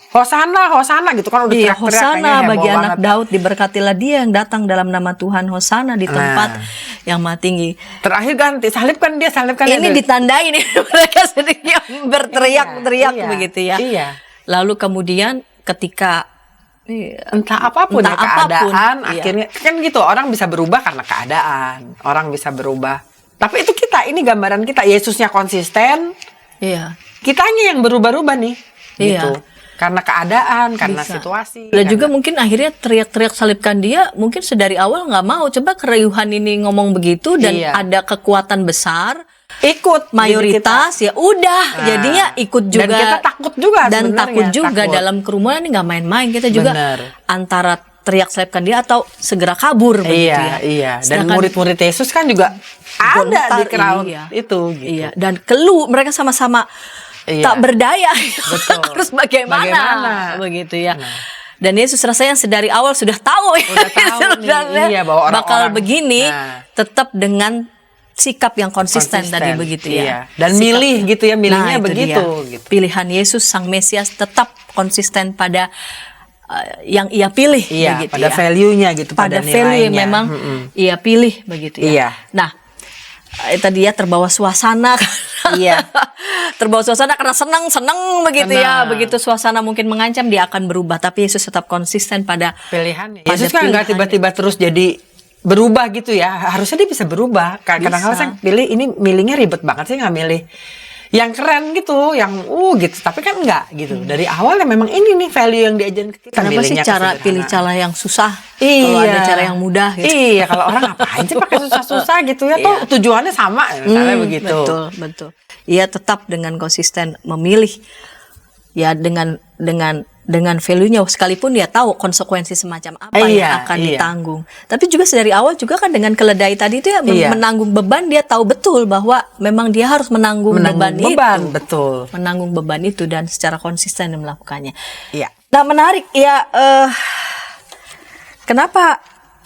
Hosana gitu kan udah teriak-teriak. Hosana bagi anak Daud, diberkatilah dia yang datang dalam nama Tuhan, Hosana di tempat yang maha tinggi. Terakhir kan disalibkan dia. Ini ditandai nih mereka sedikit berteriak-teriak begitu ya. Iya. Lalu kemudian ketika Entah apapun Entah ya keadaan, apapun, iya. akhirnya kan gitu, orang bisa berubah karena keadaan, orang bisa berubah. Tapi itu kita, ini gambaran kita, Yesusnya konsisten, iya. kitanya yang berubah-ubah nih, Iya. gitu. Karena keadaan, karena Bisa. situasi. Dan juga karena- mungkin akhirnya teriak-teriak salibkan dia, mungkin sedari awal nggak mau. Coba keriuhan ini ngomong begitu dan Iya. ada kekuatan besar, ikut mayoritas ya udah, Nah, jadinya ikut juga. dan kita takut juga dan sebenarnya, takut juga takut. dalam kerumunan ini nggak main-main. Kita juga Bener. antara teriak salibkan dia atau segera kabur begitu ya. Iya. Dan Sedangkan murid-murid Yesus kan juga ada gontar, di crowd iya. itu, gitu. Iya, dan mereka sama-sama Iya. tak berdaya. Betul. Harus bagaimana? Bagaimana? Begitu ya. Dan Yesus rasanya sedari awal sudah tahu ya. Udah tahu nih, Sebenarnya iya, bahwa bakal orang-orang- begini, Nah. tetap dengan sikap yang konsisten tadi begitu ya. Iya. Dan Sikap milih yang- gitu ya, milihnya Nah, itu begitu, dia. gitu. Pilihan Yesus Sang Mesias tetap konsisten pada yang ia pilih Iya, begitu pada ya. value-nya gitu, pada pada value yang nilainya. memang ia pilih begitu ya. Iya. Nah, tadi ya terbawa suasana Iya. terbawa suasana karena senang begitu ya. Senang. Begitu suasana mungkin mengancam dia akan berubah, tapi Yesus tetap konsisten pada Pilihannya. pada Yesus kan nggak pilihannya. tiba-tiba terus jadi berubah gitu ya. Harusnya dia bisa berubah. Kadang-kadang saya pilih ini, milihnya ribet banget sih, nggak milih yang keren gitu, yang gitu. Tapi kan enggak gitu. Dari awal ya memang ini nih value yang diajarin ke kita. Kenapa sih Milihnya cara kesederhanaan. pilih cara yang susah? Iya. Kalau ada cara yang mudah gitu. Iya, kalau orang ngapain sih pakai susah-susah gitu ya? Toh Iya. tujuannya sama, misalnya begitu. Betul. Ia tetap dengan konsisten memilih ya dengan value-nya, sekalipun dia tahu konsekuensi semacam apa yang Iya, akan iya. ditanggung. Tapi juga dari awal juga kan dengan keledai tadi itu ya Iya. menanggung beban, dia tahu betul bahwa memang dia harus menanggung beban itu. betul. Menanggung beban itu dan secara konsisten dia melakukannya. Iya. Nah, menarik ya. Kenapa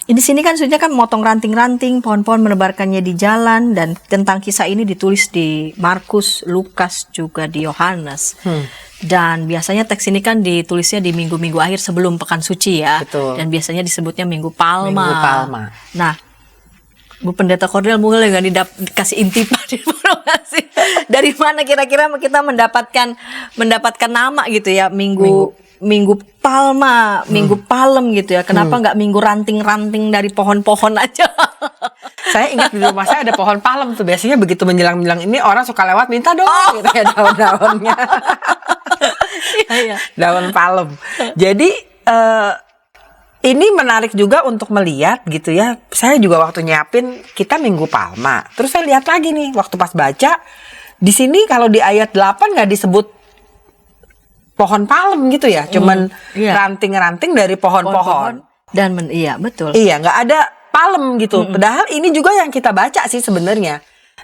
di sini kan sebenarnya kan memotong ranting-ranting, pohon-pohon menebarkannya di jalan, dan tentang kisah ini ditulis di Markus, Lukas, juga di Yohanes. Dan biasanya teks ini kan ditulisnya di minggu-minggu akhir sebelum Pekan Suci ya. Betul. Dan biasanya disebutnya Minggu Palma. Minggu Palma. Nah, Bu Pendeta Cordel boleh nggak dikasih intipan informasi dari mana kira-kira kita mendapatkan nama gitu ya, Minggu Palma, Minggu Palem gitu ya. Kenapa nggak Minggu ranting-ranting dari pohon-pohon aja? Saya ingat di rumah saya ada pohon palem tuh. Biasanya begitu menjelang-menjelang ini orang suka lewat minta dong gitu ya daun-daunnya. Iya. Daun palem. Jadi ini menarik juga untuk melihat gitu ya. Saya juga waktu nyiapin kita Minggu Palma. Terus saya lihat lagi nih waktu pas baca di sini kalau di ayat 8 nggak disebut pohon palem gitu ya. Cuman iya. ranting-ranting dari pohon-pohon. Dan iya betul. Iya, nggak ada palem gitu. Padahal ini juga yang kita baca sih sebenarnya.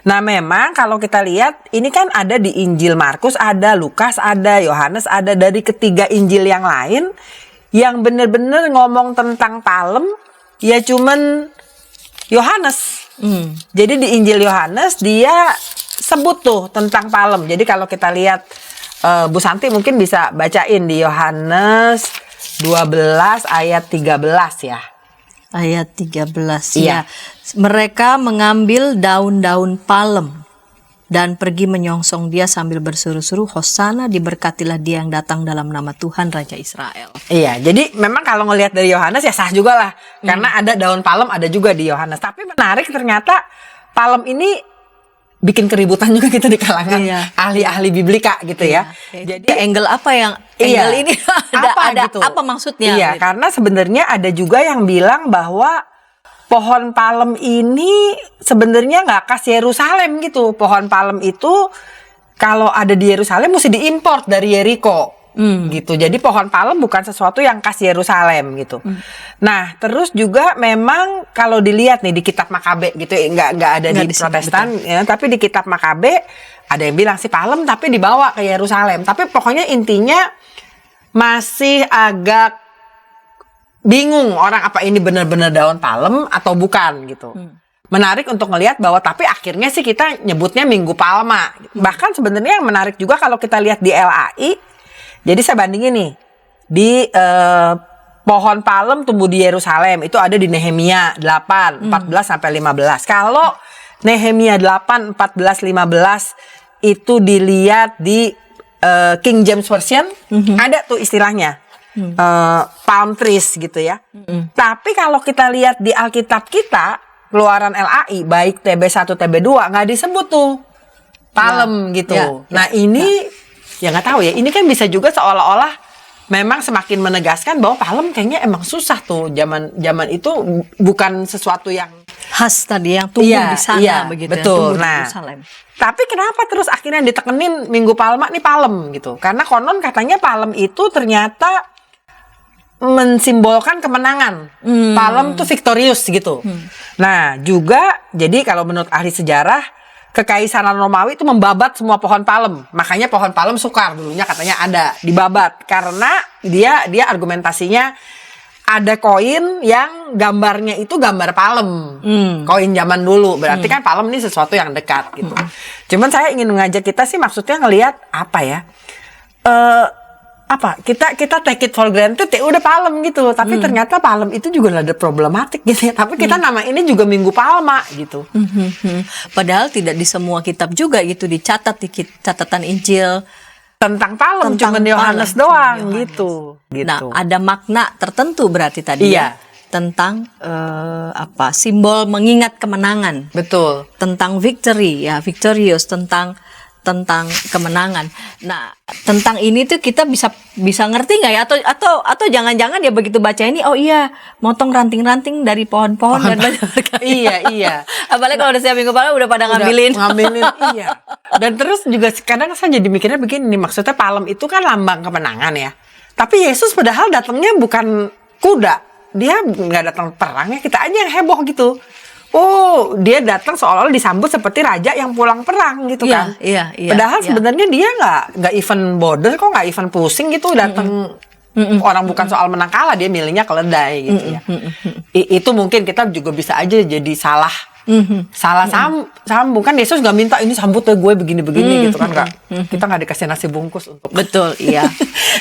Nah, memang kalau kita lihat ini kan ada di Injil Markus, ada Lukas, ada Yohanes, ada dari ketiga Injil yang lain yang benar-benar ngomong tentang palem ya cuman Yohanes. Jadi di Injil Yohanes dia sebut tuh tentang palem. Jadi kalau kita lihat Bu Santi mungkin bisa bacain di Yohanes 12 ayat 13 ya. Ayat 13 Iya. ya. Mereka mengambil daun-daun palem dan pergi menyongsong dia sambil berseru-seru, Hosana, diberkatilah dia yang datang dalam nama Tuhan Raja Israel. Iya, jadi memang kalau ngelihat dari Yohanes ya sah juga lah. Karena ada daun palem ada juga di Yohanes. Tapi menarik ternyata palem ini bikin keributan juga gitu di kalangan Iya. ahli-ahli biblika gitu ya. Jadi angle apa yang Iya. angle ini apa maksudnya? Iya, gitu. karena sebenarnya ada juga yang bilang bahwa pohon palem ini sebenarnya nggak khas Yerusalem gitu. Pohon palem itu kalau ada di Yerusalem mesti diimpor dari Yeriko. Gitu. Jadi pohon palem bukan sesuatu yang khas Yerusalem gitu. Nah, terus juga memang kalau dilihat nih di kitab Makabe gitu, nggak ada Nggak di disebut, Protestan ya, tapi di kitab Makabe ada yang bilang sih palem tapi dibawa ke Yerusalem. Tapi pokoknya intinya masih agak bingung orang apa ini benar-benar daun palem atau bukan gitu. Menarik untuk ngelihat bahwa tapi akhirnya sih kita nyebutnya Minggu Palma. Bahkan sebenarnya yang menarik juga kalau kita lihat di LAI. Jadi saya bandingin nih di pohon palem tumbuh di Yerusalem itu ada di Nehemia 8 14 sampai 15. Kalau Nehemia 8 14 15 itu dilihat di King James Version ada tuh istilahnya palm trees gitu ya. Tapi kalau kita lihat di Alkitab kita, Keluaran LAI baik TB1 TB2 nggak disebut tuh palem gitu. Nah ini ya nggak tahu ya. Ini kan bisa juga seolah-olah memang semakin menegaskan bahwa palem kayaknya emang susah tuh. Zaman itu bukan sesuatu yang khas tadi yang tumbuh di sana begitu. Betul. Tumbuh di Nah, Yerusalem. tapi kenapa terus akhirnya ditekenin Minggu Palma nih palem gitu? Karena konon katanya palem itu ternyata mensimbolkan kemenangan. Palem tuh victorious gitu. Nah, juga jadi kalau menurut ahli sejarah, Kekaisaran Romawi itu membabat semua pohon palem. Makanya pohon palem sukar dulunya katanya ada dibabat karena dia argumentasinya ada koin yang gambarnya itu gambar palem. Koin zaman dulu. Berarti kan palem ini sesuatu yang dekat gitu. Cuman saya ingin mengajak kita sih maksudnya ngelihat apa ya? Kita take it for granted ya udah palem gitu, tapi ternyata palem itu juga ada problematik gitu ya. Tapi kita nama ini juga Minggu Palma gitu. Padahal tidak di semua kitab juga gitu dicatat di catatan Injil tentang palem, cuma Yohanes doang gitu. Nah, ada makna tertentu berarti tadi ya tentang simbol mengingat kemenangan. Betul. Tentang victory ya, victorious, tentang kemenangan. Nah, tentang ini tuh kita bisa ngerti nggak ya? Atau jangan-jangan ya begitu baca ini, oh iya, motong ranting-ranting dari pohon-pohon dan iya. Apalagi kalau udah siap Minggu Palma udah pada ngambilin, iya. Dan terus juga kadang saya jadi mikirnya begini, maksudnya palem itu kan lambang kemenangan ya. Tapi Yesus padahal datangnya bukan kuda, dia nggak datang perang ya, kita aja yang heboh gitu. Oh, dia datang seolah-olah disambut seperti raja yang pulang perang gitu kan. Iya. Padahal sebenarnya dia nggak even border kok, nggak even pusing gitu datang. Orang bukan soal menang kalah, dia milihnya keledai gitu ya. Itu mungkin kita juga bisa aja jadi salah sambung kan. Yesus nggak minta ini sambut gue begini-begini gitu kan, kita nggak dikasih nasi bungkus untuk betul, iya.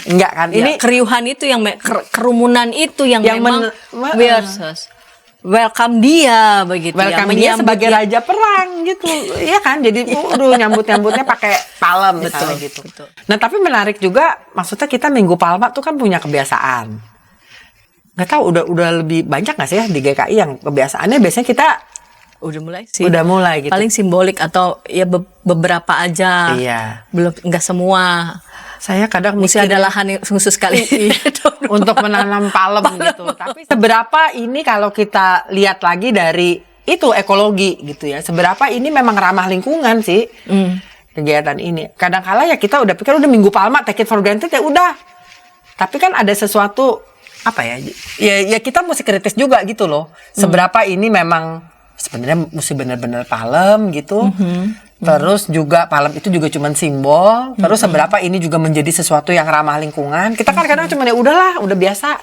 Enggak kan, ini keriuhan itu yang kerumunan itu yang memang welcome dia begitu. Welcome dia sebagai raja perang gitu. Iya kan? Jadi nyambut-nyambutnya pakai palem misalnya gitu. Betul. Nah, tapi menarik juga, maksudnya kita Minggu Palma tuh kan punya kebiasaan. Nggak tahu udah lebih banyak nggak sih ya di GKI yang kebiasaannya biasanya kita udah mulai sih. Udah mulai gitu. Paling simbolik atau ya beberapa aja. Iya. Belum nggak semua. Saya kadang mesti ada lahan yang khusus sekali untuk menanam palem gitu. Tapi seberapa ini kalau kita lihat lagi dari itu ekologi gitu ya. Seberapa ini memang ramah lingkungan sih kegiatan ini. Kadang-kala ya kita udah pikir udah Minggu Palma, take it for granted ya udah. Tapi kan ada sesuatu apa ya? Ya kita mesti kritis juga gitu loh. Seberapa ini memang sebenarnya mesti benar-benar palem gitu. Terus juga palem itu juga cuman simbol. Terus seberapa ini juga menjadi sesuatu yang ramah lingkungan. Kita kan kadang cuma ya udahlah, udah biasa.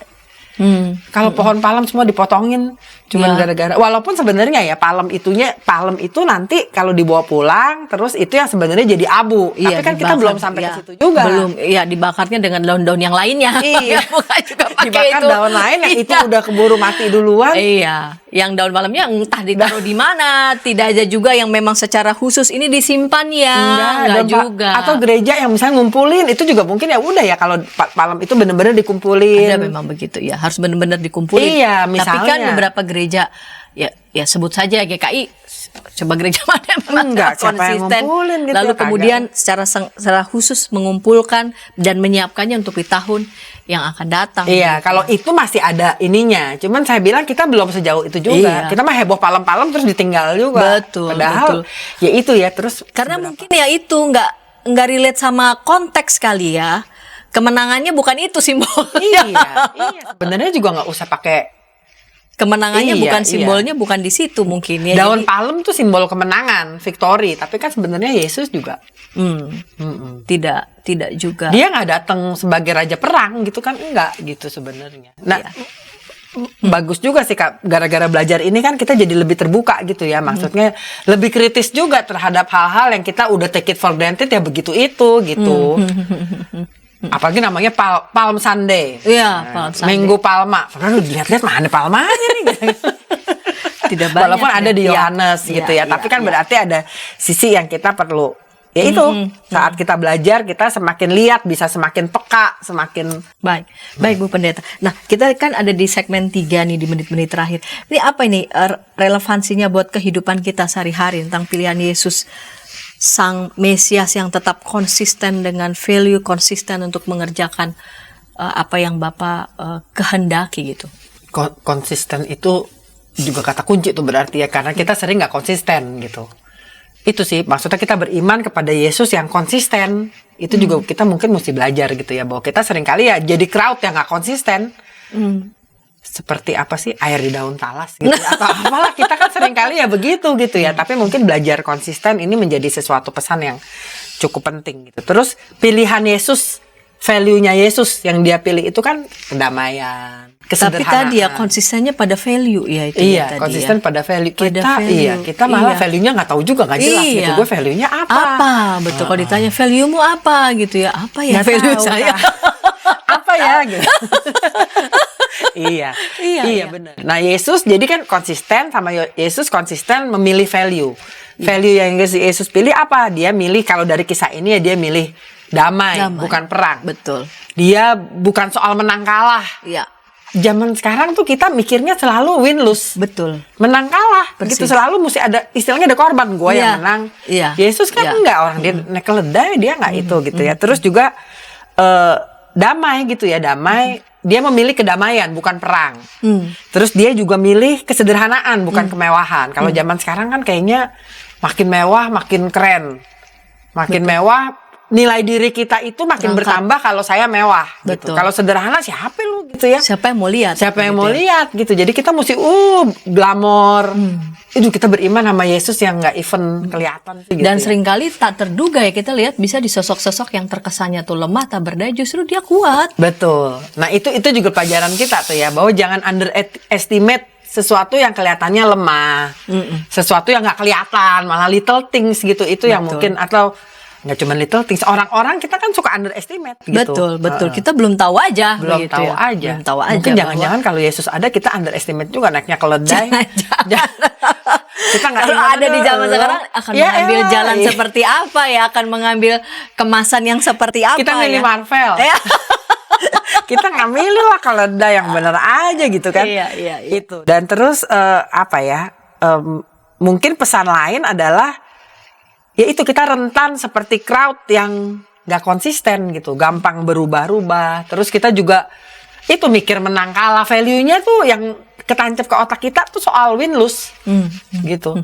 Kalau pohon palem semua dipotongin cuman gara-gara, walaupun sebenarnya ya palem itu nanti kalau dibawa pulang terus itu yang sebenarnya jadi abu. Tapi kan kita belum sampai ke situ juga. Belum, iya dibakarnya dengan daun-daun yang lainnya. Iya, bukan juga pakai dibakar itu. daun lain yang itu udah keburu mati duluan. Iya, yang daun palemnya entah ditaruh di mana. Tidak ada juga yang memang secara khusus ini disimpan ya. Enggak juga. Atau gereja yang misalnya ngumpulin itu juga mungkin ya udah ya kalau palem itu benar-benar dikumpulin. Ada memang begitu ya, harus benar-benar dikumpulin. Iya, misalnya. Tapi kan beberapa gereja ya sebut saja GKI, coba gereja mana yang memang konsisten gitu, lalu kemudian secara khusus mengumpulkan dan menyiapkannya untuk di tahun yang akan datang. Iya, gitu. kalau itu masih ada ininya. Cuman saya bilang kita belum sejauh itu juga. Kita mah heboh palem-palem terus ditinggal juga. Betul. Padahal ya itu ya terus karena mungkin ya itu nggak relate sama konteks kali ya. Kemenangannya bukan itu simbolnya. Iya. Sebenarnya juga nggak usah pakai. Kemenangannya bukan simbolnya, bukan di situ mungkin ya. Daun palem tuh simbol kemenangan, victory. Tapi kan sebenarnya Yesus juga tidak juga. Dia nggak datang sebagai raja perang gitu kan, enggak gitu sebenarnya. Nah, bagus juga sih Kak. Gara-gara belajar ini kan kita jadi lebih terbuka gitu ya. Maksudnya lebih kritis juga terhadap hal-hal yang kita udah take it for granted ya begitu itu gitu. Apalagi namanya Palm Sunday. Iya, Palm Sunday. Minggu Palma. Padahal dilihat-lihat mana palmanya nih gitu. Tidak banyak. Walaupun ada di Yohanes gitu ya. Tapi kan berarti ada sisi yang kita perlu ya itu saat kita belajar kita semakin lihat, bisa semakin peka, semakin Baik, baik Bu Pendeta. Nah, kita kan ada di segmen 3 nih, di menit-menit terakhir. Ini apa ini relevansinya buat kehidupan kita sehari-hari tentang pilihan Yesus Sang Mesias yang tetap konsisten dengan value, konsisten untuk mengerjakan apa yang Bapak kehendaki gitu. konsisten itu juga kata kunci tuh berarti ya, karena kita sering nggak konsisten gitu. Itu sih maksudnya, kita beriman kepada Yesus yang konsisten. Itu juga kita mungkin mesti belajar gitu ya, bahwa kita sering kali ya jadi crowd yang nggak konsisten. Seperti apa sih, air di daun talas gitu atau apalah, kita kan sering kali ya begitu gitu ya. Tapi mungkin belajar konsisten ini menjadi sesuatu pesan yang cukup penting gitu. Terus pilihan Yesus, value-nya Yesus yang dia pilih itu kan kedamaian, Tapi kesederhanaan. tadi ya konsistennya pada value ya itu Iya, ya tadi konsisten ya. pada value Pada kita. value. Iya, kita malah Iya. value-nya nggak tahu juga, nggak jelas Iya. gitu. Gue value-nya apa? Apa? Betul, kalau ditanya value-mu apa gitu ya. Apa ya Nggak value tahu, saya? Kak. Apa ya gitu. Iya, Iya. benar. Nah, Yesus jadi kan konsisten, sama Yesus konsisten memilih value. Value yang Yesus pilih apa? Dia milih, kalau dari kisah ini ya dia milih damai. Bukan perang. Betul. Dia bukan soal menang kalah. Iya, Zaman sekarang tuh kita mikirnya selalu win-lose. betul. Menang kalah Persis. gitu, selalu mesti ada istilahnya, ada korban, gue Iya. yang menang. Iya. Yesus kan Iya. enggak, orang dia naik keledai, dia enggak itu gitu ya. Terus juga damai gitu ya, damai. Dia memilih kedamaian, bukan perang. Terus dia juga milih kesederhanaan, bukan kemewahan. Kalau zaman sekarang kan kayaknya makin mewah makin keren, makin mewah, nilai diri kita itu makin Berangkat. bertambah kalau saya mewah gitu. Betul. Kalau sederhana siapa lu gitu ya? Siapa yang mau lihat? Siapa yang gitu mau ya. lihat gitu. Jadi kita mesti glamor. Itu kita beriman sama Yesus yang nggak even kelihatan sih gitu. Dan ya. seringkali tak terduga ya, kita lihat bisa di sosok-sosok yang terkesannya tuh lemah tak berdaya, justru dia kuat. Betul. Nah, itu juga pelajaran kita tuh ya, bahwa jangan underestimate sesuatu yang kelihatannya lemah. Sesuatu yang nggak kelihatan, malah little things gitu. Itu yang Betul. mungkin, atau nggak cuma little things, orang-orang kita kan suka underestimate gitu. Betul. Kita belum tahu aja. Belum begitu tahu ya. aja. Belum tahu aja. Mungkin bahwa- jangan-jangan kalau Yesus ada, kita underestimate juga naiknya keledai. Kita nggak Kalau ingat, ada di zaman aduh. sekarang akan Ya mengambil elah, jalan iya. seperti apa ya, akan mengambil kemasan yang seperti apa Kita milih ya. Marvel. Ya. Kita nggak milih lah keledai, yang bener aja gitu kan. Iya. Itu. Dan terus mungkin pesan lain adalah, ya itu, kita rentan seperti crowd yang nggak konsisten gitu, gampang berubah-ubah. Terus kita juga itu mikir menang kalah, value-nya tuh yang ketancap ke otak kita tuh soal win-lose gitu.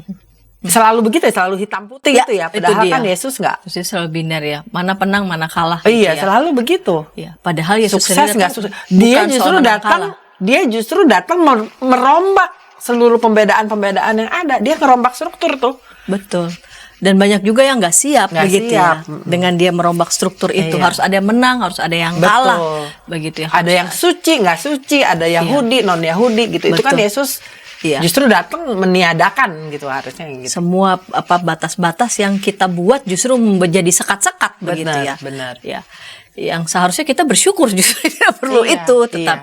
Selalu begitu ya, selalu hitam putih Ya, gitu ya. itu Padahal dia. kan Yesus nggak. Terus selalu biner ya, mana penang mana kalah. gitu Iya, ya. selalu begitu. Iya, padahal Yesus Sukses sendiri nggak datang sukses, bukan dia soal justru menang datang kalah. merombak seluruh pembedaan-pembedaan yang ada. Dia ngerombak struktur tuh. Betul. Dan banyak juga yang nggak siap Nggak begitu siap. ya. Dengan dia merombak struktur itu, Iya. harus ada yang menang, harus ada yang Betul. kalah. Begitu ya. Ada yang suci, nggak suci, ada Yahudi, non Yahudi gitu. Itu kan Betul. Yesus Iya. justru datang meniadakan gitu, harusnya gitu. Semua batas-batas yang kita buat justru menjadi sekat-sekat begitu ya. Benar. Ya. Yang seharusnya kita bersyukur justru tidak perlu Iya, itu, iya.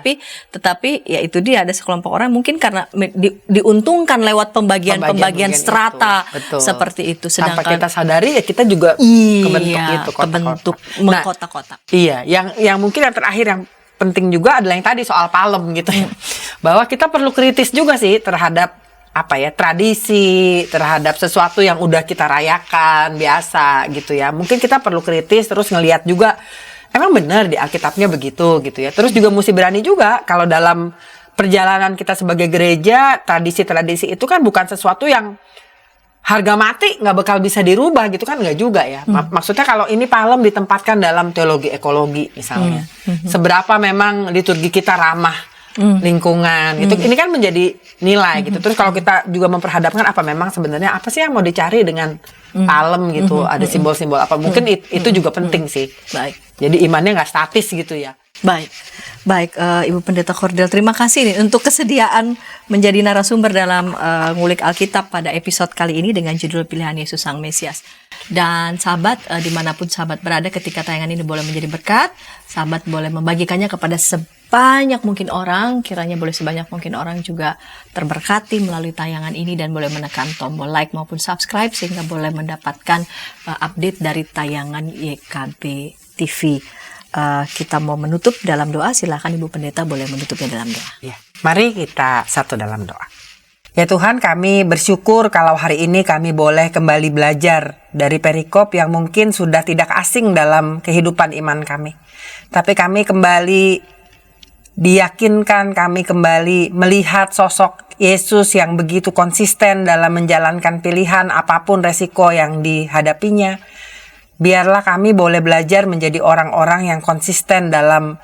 tetapi ya itu dia, ada sekelompok orang mungkin karena diuntungkan lewat pembagian strata itu. Betul. seperti itu, Tanpa sedangkan kita sadari ya kita juga kebentuk gitu, kebentuk kotak-kotak. mengkotak-kotak. Iya, yang mungkin yang terakhir yang penting juga adalah yang tadi soal palem gitu ya. Bahwa kita perlu kritis juga sih terhadap tradisi, terhadap sesuatu yang udah kita rayakan biasa gitu ya. Mungkin kita perlu kritis, terus ngelihat juga emang benar di Alkitabnya begitu gitu ya. Terus juga mesti berani juga kalau dalam perjalanan kita sebagai gereja, tradisi-tradisi itu kan bukan sesuatu yang harga mati nggak bakal bisa dirubah gitu kan, nggak juga ya. Maksudnya kalau ini palem ditempatkan dalam teologi ekologi misalnya, seberapa memang liturgi kita ramah lingkungan gitu, ini kan menjadi nilai gitu. Terus kalau kita juga memperhadapkan apa memang sebenarnya apa sih yang mau dicari dengan palem gitu, ada simbol-simbol apa, mungkin itu juga penting sih. Baik. Jadi imannya nggak statis gitu ya. Baik, baik Ibu Pendeta Kordel, terima kasih nih untuk kesediaan menjadi narasumber dalam ngulik Alkitab pada episode kali ini dengan judul Pilihan Yesus Sang Mesias. Dan sahabat, dimanapun sahabat berada ketika tayangan ini boleh menjadi berkat, sahabat boleh membagikannya kepada sebanyak mungkin orang, kiranya boleh sebanyak mungkin orang juga terberkati melalui tayangan ini dan boleh menekan tombol like maupun subscribe sehingga boleh mendapatkan update dari tayangan YKB TV. Kita mau menutup dalam doa, silakan Ibu Pendeta boleh menutupnya dalam doa. Ya, mari kita satu dalam doa. Ya Tuhan, kami bersyukur kalau hari ini kami boleh kembali belajar dari perikop yang mungkin sudah tidak asing dalam kehidupan iman kami. Tapi kami kembali diyakinkan, kami kembali melihat sosok Yesus yang begitu konsisten dalam menjalankan pilihan apapun resiko yang dihadapinya. Biarlah kami boleh belajar menjadi orang-orang yang konsisten dalam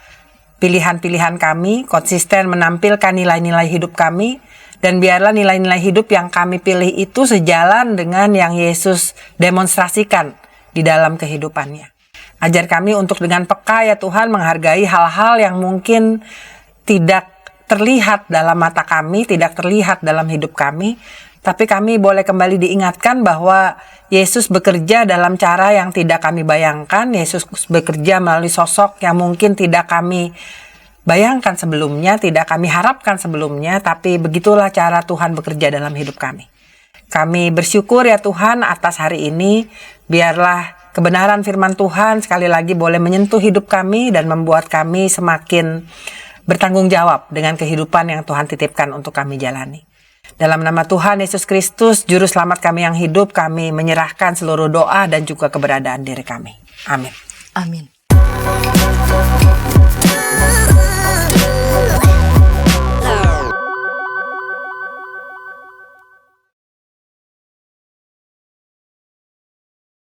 pilihan-pilihan kami, konsisten menampilkan nilai-nilai hidup kami, dan biarlah nilai-nilai hidup yang kami pilih itu sejalan dengan yang Yesus demonstrasikan di dalam kehidupannya. Ajar kami untuk dengan peka ya Tuhan menghargai hal-hal yang mungkin tidak terlihat dalam mata kami, tidak terlihat dalam hidup kami, tapi kami boleh kembali diingatkan bahwa Yesus bekerja dalam cara yang tidak kami bayangkan. Yesus bekerja melalui sosok yang mungkin tidak kami bayangkan sebelumnya, tidak kami harapkan sebelumnya, tapi begitulah cara Tuhan bekerja dalam hidup kami. Kami bersyukur ya Tuhan atas hari ini, biarlah kebenaran firman Tuhan sekali lagi boleh menyentuh hidup kami dan membuat kami semakin bertanggung jawab dengan kehidupan yang Tuhan titipkan untuk kami jalani. Dalam nama Tuhan Yesus Kristus, Juru Selamat kami yang hidup, kami menyerahkan seluruh doa dan juga keberadaan diri kami. Amin. Amin.